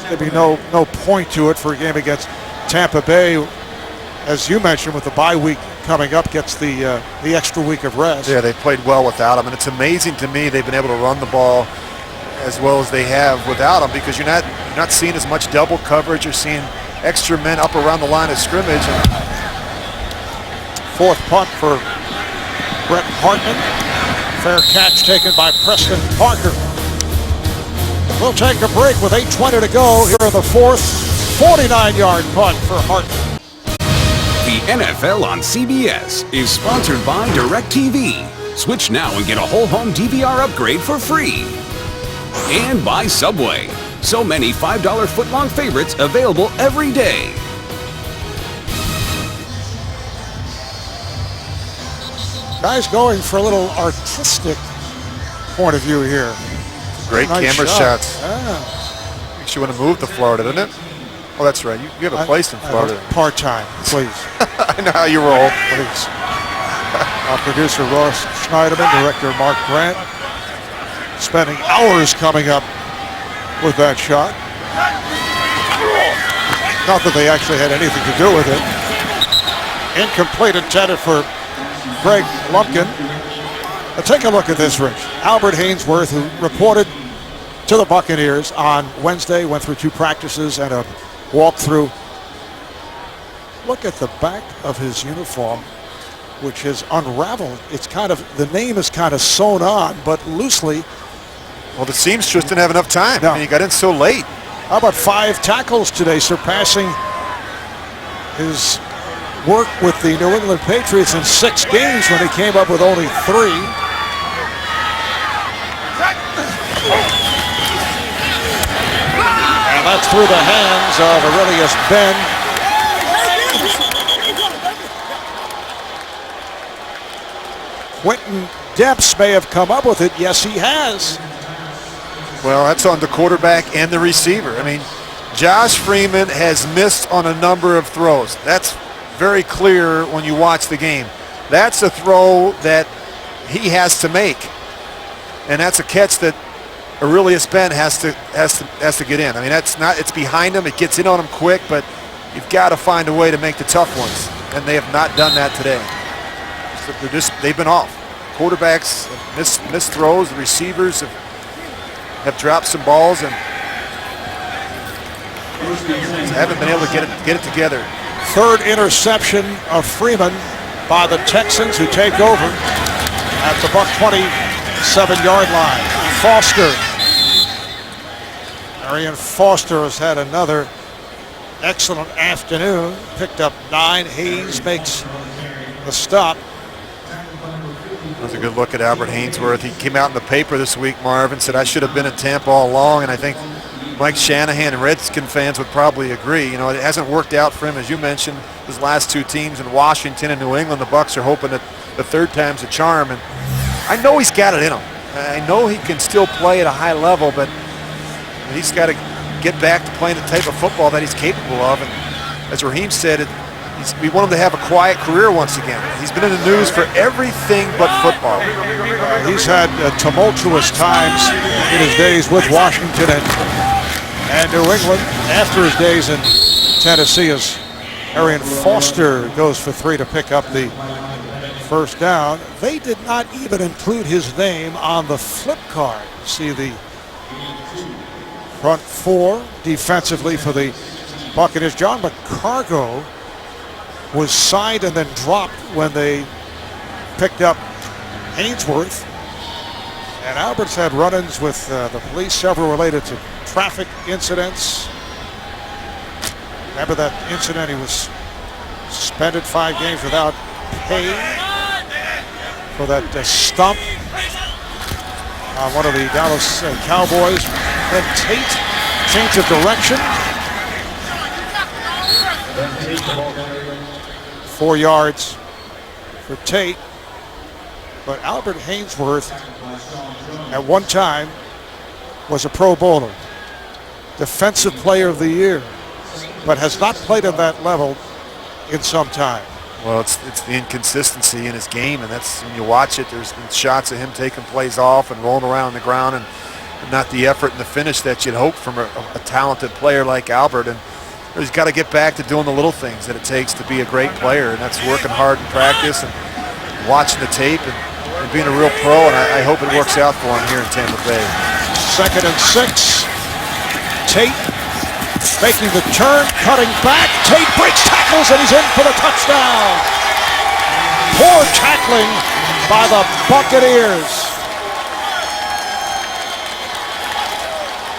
there'd be no point to it for a game against Tampa Bay. As you mentioned, with the bye week coming up, gets the extra week of rest. Yeah, they played well without him, and it's amazing to me they've been able to run the ball as well as they have without him, because you're not seeing as much double coverage. You're seeing extra men up around the line of scrimmage. And 4th punt for Brett Hartman. Fair catch taken by Preston Parker. We'll take a break with 8:20 to go here in the 4th. 49-yard punt for Hartman. The NFL on CBS is sponsored by DirecTV. Switch now and get a whole home DVR upgrade for free. And by Subway. So many $5 footlong favorites available every day. Guys going for a little artistic point of view here. Great Nice camera shot. shots. Yeah. Makes you want to move to Florida, doesn't it? Oh, that's right. You have a place in Florida. Part-time, please. I know how you roll. Please. Our producer Ross Schneiderman, director Mark Grant, spending hours coming up with that shot. Not that they actually had anything to do with it. Incomplete, intended for Greg Lumpkin. Now take a look at this, Rich. Albert Haynesworth, who reported to the Buccaneers on Wednesday, went through 2 practices and a walkthrough. Look at the back of his uniform, which is unraveled. It's kind of, the name is kind of sewn on, but loosely. Well, the seamstress didn't have enough time. No. I mean, he got in so late. How about 5 tackles today, surpassing his work with the New England Patriots in 6 games when he came up with only 3. And that's through the hands of Aurelius Ben. Quentin Depps may have come up with it. Yes, he has. Well, that's on the quarterback and the receiver. I mean, Josh Freeman has missed on a number of throws. That's very clear when you watch the game. That's a throw that he has to make, and that's a catch that Aurelius Ben has to get in. I mean, that's not. It's behind him. It gets in on him quick, but you've got to find a way to make the tough ones, and they have not done that today. So they've been off. Quarterbacks have missed throws. The receivers have dropped some balls and haven't been able to get it together. 3rd interception of Freeman by the Texans, who take over at the Buck 27-yard line. Foster. Arian Foster has had another excellent afternoon. Picked up 9. Hayes makes the stop. That was a good look at Albert Haynesworth. He came out in the paper this week, Marvin, said, I should have been in Tampa all along, and I think Mike Shanahan and Redskin fans would probably agree. You know, it hasn't worked out for him, as you mentioned, his last 2 teams in Washington and New England. The Bucs are hoping that the 3rd time's a charm, and I know he's got it in him. I know he can still play at a high level, but he's got to get back to playing the type of football that he's capable of. And as Raheem said, we want him to have a quiet career once again. He's been in the news for everything but football. He's had tumultuous times in his days with Washington and New England. After his days in Tennessee, as Arian Foster goes for 3 to pick up the 1st down. They did not even include his name on the flip card. See the front 4 defensively for the Buccaneers. John McCargo was signed and then dropped when they picked up Hainsworth. And Albert's had run-ins with the police, several related to traffic incidents. Remember that incident? He was suspended 5 games without pay for that stump on one of the Dallas Cowboys. Then Tate, change of direction. 4 yards for Tate. But Albert Hainsworth at one time was a Pro Bowler, Defensive Player of the Year, but has not played at that level in some time. Well, it's the inconsistency in his game, and that's when you watch it. There's been shots of him taking plays off and rolling around on the ground, and not the effort and the finish that you'd hope from a talented player like Albert. And he's got to get back to doing the little things that it takes to be a great player, and that's working hard in practice and watching the tape and being a real pro, and I hope it works out for him here in Tampa Bay. 2nd and 6. Tate making the turn, cutting back. Tate breaks tackles, and he's in for the touchdown. Poor tackling by the Buccaneers.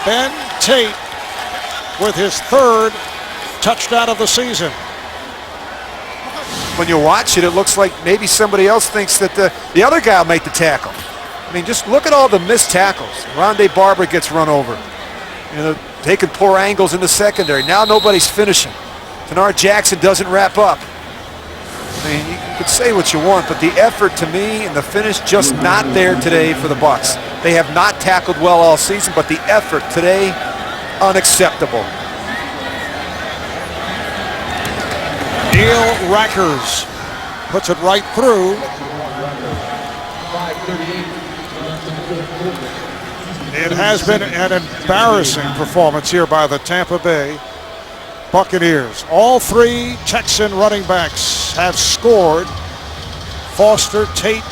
Ben Tate with his 3rd touchdown of the season. When you watch it, it looks like maybe somebody else thinks that the other guy will make the tackle. I mean, just look at all the missed tackles. Rondé Barber gets run over. You know, taking poor angles in the secondary. Now nobody's finishing. Denard Jackson doesn't wrap up. I mean, you could say what you want, but the effort to me and the finish just not there today for the Bucs. They have not tackled well all season, but the effort today, unacceptable. Neil Rackers puts it right through. It has been an embarrassing performance here by the Tampa Bay Buccaneers. All 3 Texan running backs have scored. Foster, Tate,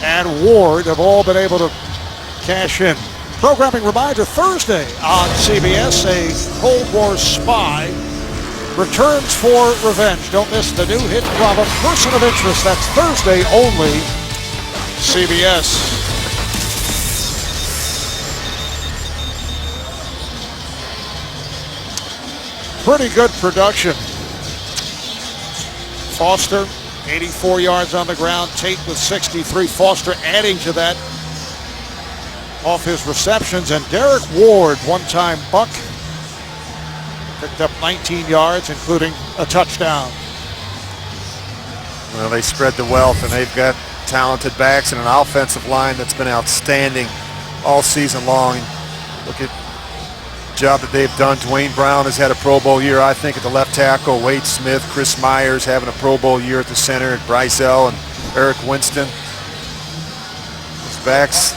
and Ward have all been able to cash in. Programming reminder, Thursday on CBS, a Cold War spy returns for revenge. Don't miss the new hit drama, Person of Interest. That's Thursday only, CBS. Pretty good production. Foster, 84 yards on the ground. Tate with 63. Foster adding to that off his receptions. And Derek Ward, one-time Buck, picked up 19 yards, including a touchdown. Well, they spread the wealth, and they've got talented backs and an offensive line that's been outstanding all season long. Look at the job that they've done. Dwayne Brown has had a Pro Bowl year, I think, at the left tackle. Wade Smith, Chris Myers having a Pro Bowl year at the center. Bryzell and Eric Winston. Those backs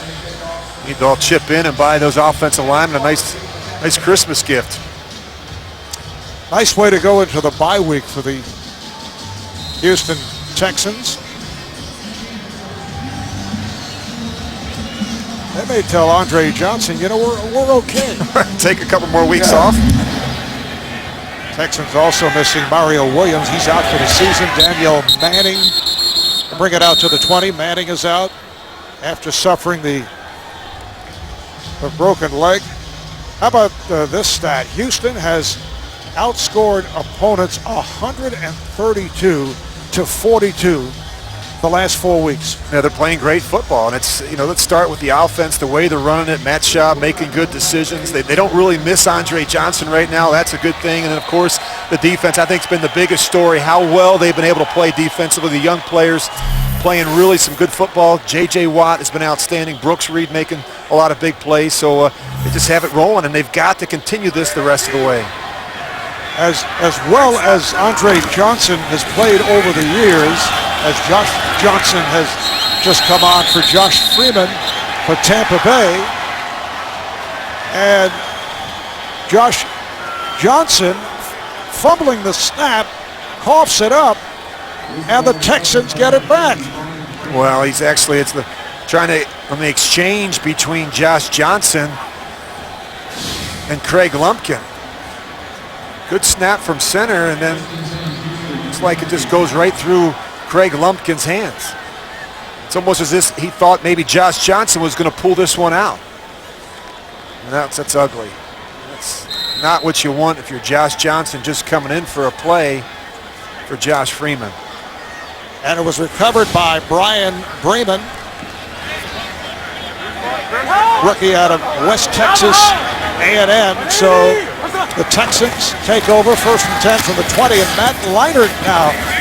need to all chip in and buy those offensive linemen a nice Christmas gift. Nice way to go into the bye week for the Houston Texans. They may tell Andre Johnson, you know, we're okay. Take a couple more weeks off. Texans also missing Mario Williams. He's out for the season. Daniel Manning, bring it out to the 20. Manning is out after suffering the broken leg. How about this stat? Houston has outscored opponents 132 to 42 the last 4 weeks. Yeah, they're playing great football, and it's, you know, let's start with the offense, the way they're running it. Matt Schaub making good decisions. They don't really miss Andre Johnson right now. That's a good thing. And then, of course, the defense, I think, has been the biggest story, how well they've been able to play defensively. The young players playing really some good football. J.J. Watt has been outstanding. Brooks Reed making a lot of big plays. So they just have it rolling, and they've got to continue this the rest of the way. As well as Andre Johnson has played over the years, as Josh Johnson has just come on for Josh Freeman for Tampa Bay. And Josh Johnson fumbling the snap, coughs it up, and the Texans get it back. Well, he's actually, it's trying to, on the exchange between Josh Johnson and Craig Lumpkin. Good snap from center, and then it's like it just goes right through Craig Lumpkin's hands. It's almost as if he thought maybe Josh Johnson was going to pull this one out. And that's ugly. That's not what you want if you're Josh Johnson just coming in for a play for Josh Freeman. And it was recovered by Brian Bremen, rookie out of West Texas A&M. So the Texans take over 1st and 10 from the 20, and Matt Leinart now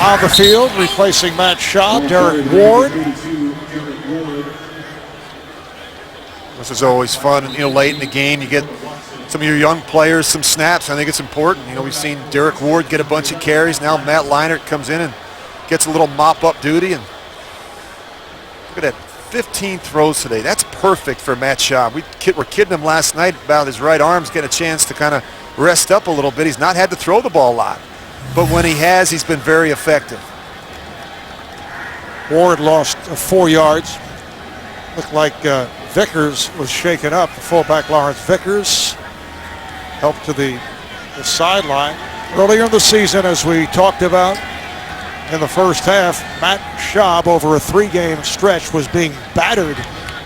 on the field, replacing Matt Schaub. Derek Ward. This is always fun, and late in the game, you get some of your young players some snaps. I think it's important. We've seen Derek Ward get a bunch of carries. Now Matt Leinart comes in and gets a little mop-up duty, and look at that, 15 throws today. That's perfect for Matt Schaub. We were kidding him last night about his right arm's getting a chance to kind of rest up a little bit. He's not had to throw the ball a lot, but when he has, he's been very effective. Ward lost 4 yards. Looked like Vickers was shaken up. The fullback Lawrence Vickers helped to the sideline. Earlier in the season, as we talked about in the first half, Matt Schaub over a 3-game stretch was being battered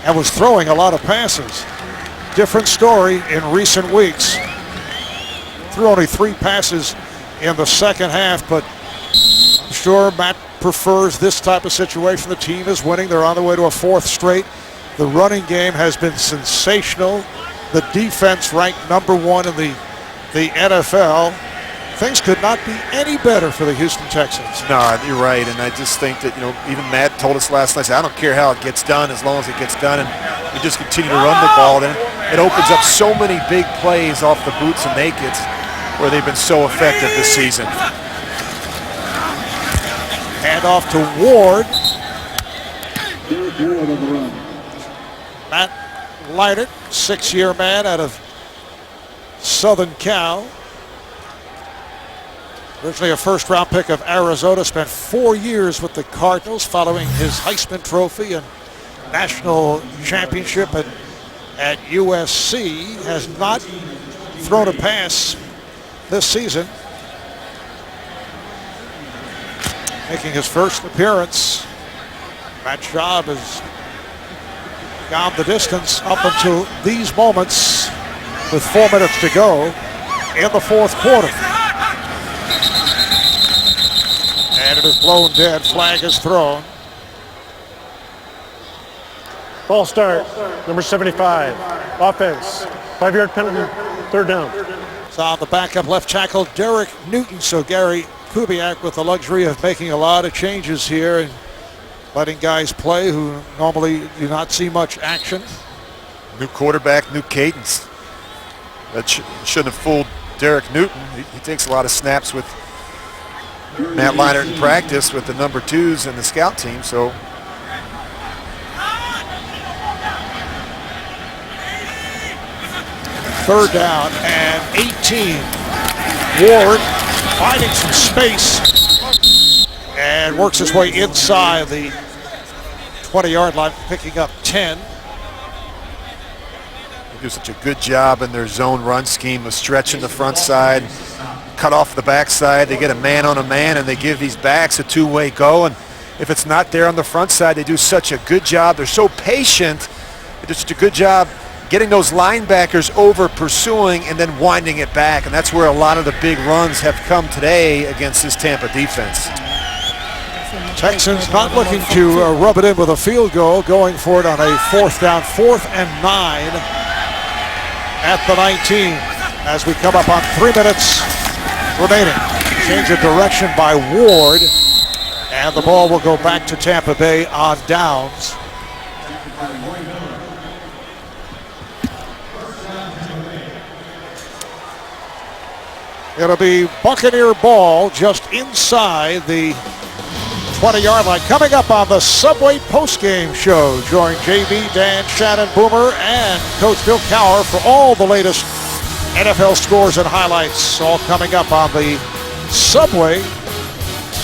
and was throwing a lot of passes. Different story in recent weeks. Threw only 3 passes in the second half, but I'm sure Matt prefers this type of situation. The team is winning. They're on their way to a 4th straight. The running game has been sensational. The defense ranked #1 in the NFL. Things could not be any better for the Houston Texans. No, you're right, and I just think that, even Matt told us last night, I don't care how it gets done as long as it gets done, and we just continue to run the ball. Then it opens up so many big plays off the boots and nakeds where they've been so effective this season. Hand off to Ward. Matt Leinart, 6-year man out of Southern Cal. Originally a 1st-round pick of Arizona, spent 4 years with the Cardinals following his Heisman Trophy and national championship at USC. Has not thrown a pass this season. Making his first appearance, Matt Schaub has gone the distance up until these moments with 4 minutes to go in the 4th quarter. And it is blown dead. Flag is thrown. Ball start, number 75. Offense, 5-yard penalty, 3rd down. It's on the backup left tackle, Derek Newton. So Gary Kubiak with the luxury of making a lot of changes here and letting guys play who normally do not see much action. New quarterback, new cadence. That shouldn't have fooled Derek Newton. He takes a lot of snaps with Matt Leinart in practice with the number 2s and the scout team. So third down and 18. Ward finding some space and works his way inside the 20-yard line, picking up 10. They do such a good job in their zone run scheme of stretching the front side, cut off the backside. They get a man on a man, and they give these backs a 2-way go. And if it's not there on the front side, they do such a good job. They're so patient. They do such a good job getting those linebackers over, pursuing, and then winding it back. And that's where a lot of the big runs have come today against this Tampa defense. Texans not looking to rub it in with a field goal, going for it on a 4th down, 4th and 9 at the 19 as we come up on 3 minutes remaining. Change of direction by Ward, and the ball will go back to Tampa Bay on downs. It'll be Buccaneer ball just inside the 20-yard line. Coming up on the Subway postgame show, join JB, Dan, Shannon, Boomer, and Coach Bill Cowher for all the latest NFL scores and highlights, all coming up on the Subway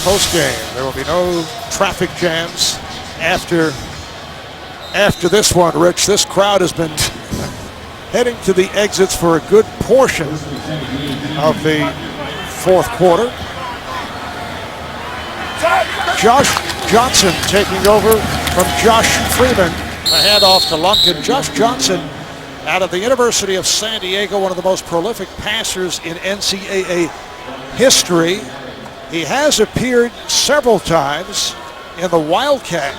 postgame. There will be no traffic jams after this one, Rich. This crowd has been heading to the exits for a good portion of the 4th quarter. Johnson taking over from Josh Freeman. The handoff to Lumpkin. Josh Johnson out of the University of San Diego, one of the most prolific passers in NCAA history. He has appeared several times in the Wildcat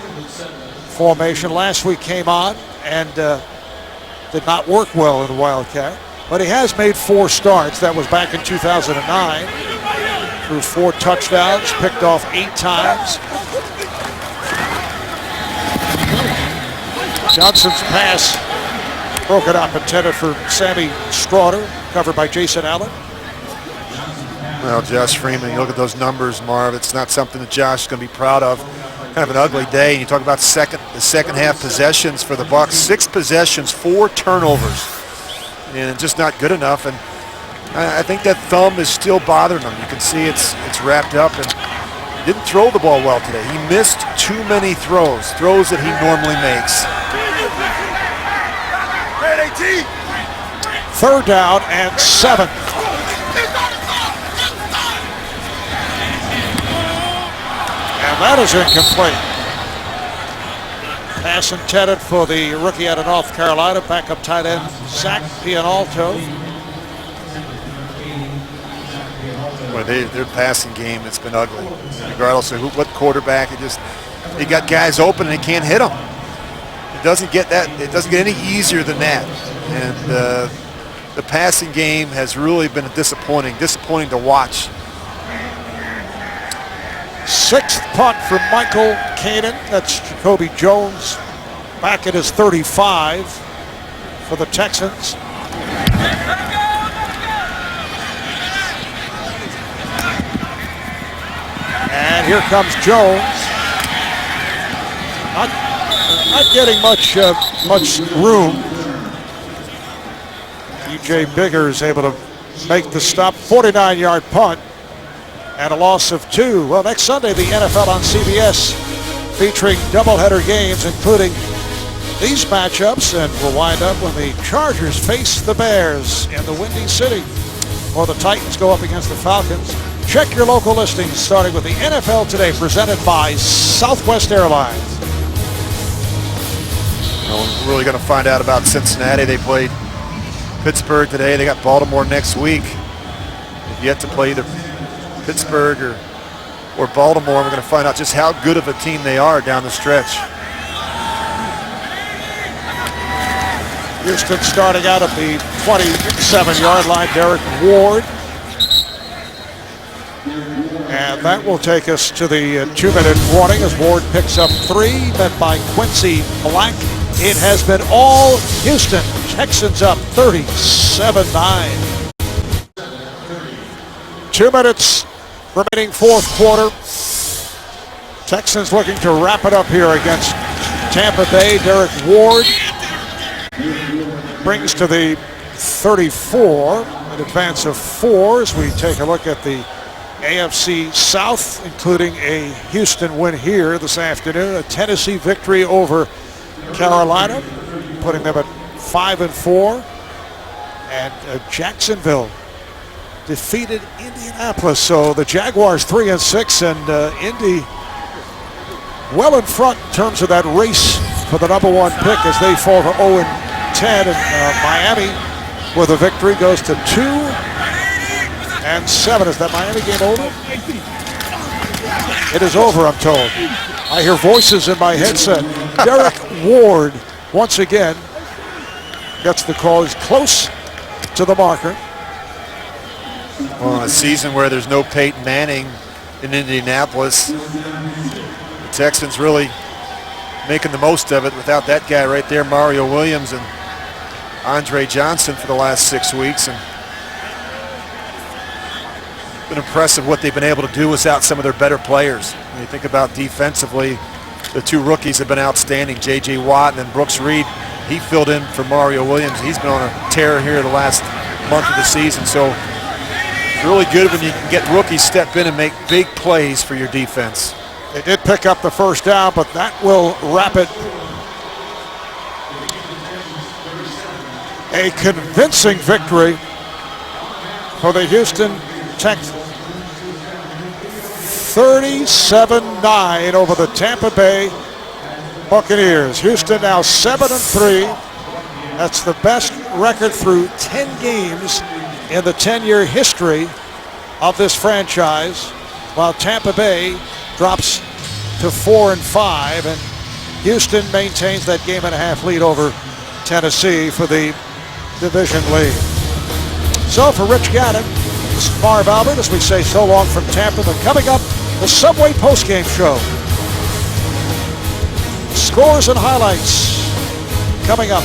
formation. Last week came on and did not work well in the Wildcat, but he has made 4 starts. That was back in 2009. Threw 4 touchdowns, picked off 8 times. Johnson's pass broken up, intended for Sammy Strawder, covered by Jason Allen. Well, Josh Freeman, you look at those numbers, Marv, it's not something that Josh is going to be proud of. Kind of an ugly day. And you talk about the second half possessions for the Bucs. 6 possessions, 4 turnovers, and just not good enough. And I think that thumb is still bothering him. You can see it's wrapped up, and he didn't throw the ball well today. He missed too many throws that he normally makes. 3rd down and 7. And that is incomplete. Pass intended for the rookie out of North Carolina, backup tight end Zach Pianalto. Well, their passing game, it's been ugly. Regardless of what quarterback, they got guys open and they can't hit them. It doesn't get any easier than that. And the passing game has really been disappointing to watch. 6th punt for Michael Kanan. That's Jacoby Jones back at his 35 for the Texans. And here comes Jones. Not getting much room. E.J. Bigger is able to make the stop. 49-yard punt and a loss of 2. Well, next Sunday, the NFL on CBS featuring doubleheader games, including these matchups, and we'll wind up when the Chargers face the Bears in the Windy City, or the Titans go up against the Falcons. Check your local listings, starting with the NFL Today, presented by Southwest Airlines. We're really going to find out about Cincinnati. They played Pittsburgh today. They got Baltimore next week. They've yet to play either Pittsburgh or Baltimore. We're going to find out just how good of a team they are down the stretch. Houston starting out at the 27-yard line. Derek Ward. And that will take us to the 2-minute warning as Ward picks up 3, met by Quincy Black. It has been all Houston. Texans up 37-9. 2 minutes remaining, 4th quarter. Texans looking to wrap it up here against Tampa Bay. Derek Ward brings to the 34, an advance of 4 as we take a look at the AFC South, including a Houston win here this afternoon, a Tennessee victory over Carolina, putting them at 5-4, and Jacksonville defeated Indianapolis. So the Jaguars 3-6, and Indy well in front in terms of that race for the number 1 pick as they fall to 0-10, and Miami with a victory goes to 2-7. Is that Miami game over? It is over, I'm told. I hear voices in my headset. Derek Ward, once again, gets the call. He's close to the marker. Well, a season where there's no Peyton Manning in Indianapolis, the Texans really making the most of it without that guy right there, Mario Williams and Andre Johnson, for the last 6 weeks. And been impressive what they've been able to do without some of their better players. When you think about defensively, the 2 rookies have been outstanding. J.J. Watt and then Brooks Reed. He filled in for Mario Williams. He's been on a tear here the last month of the season. So it's really good when you can get rookies step in and make big plays for your defense. They did pick up the 1st down, but that will wrap it. A convincing victory for the Houston Texans. 37-9 over the Tampa Bay Buccaneers. Houston now 7-3. That's the best record through 10 games in the 10-year history of this franchise, while Tampa Bay drops to 4-5, and Houston maintains that game-and-a-half lead over Tennessee for the division lead. So for Rich Gannon, this is Marv Albert as we say so long from Tampa. But coming up, the Subway postgame show. Scores and highlights coming up.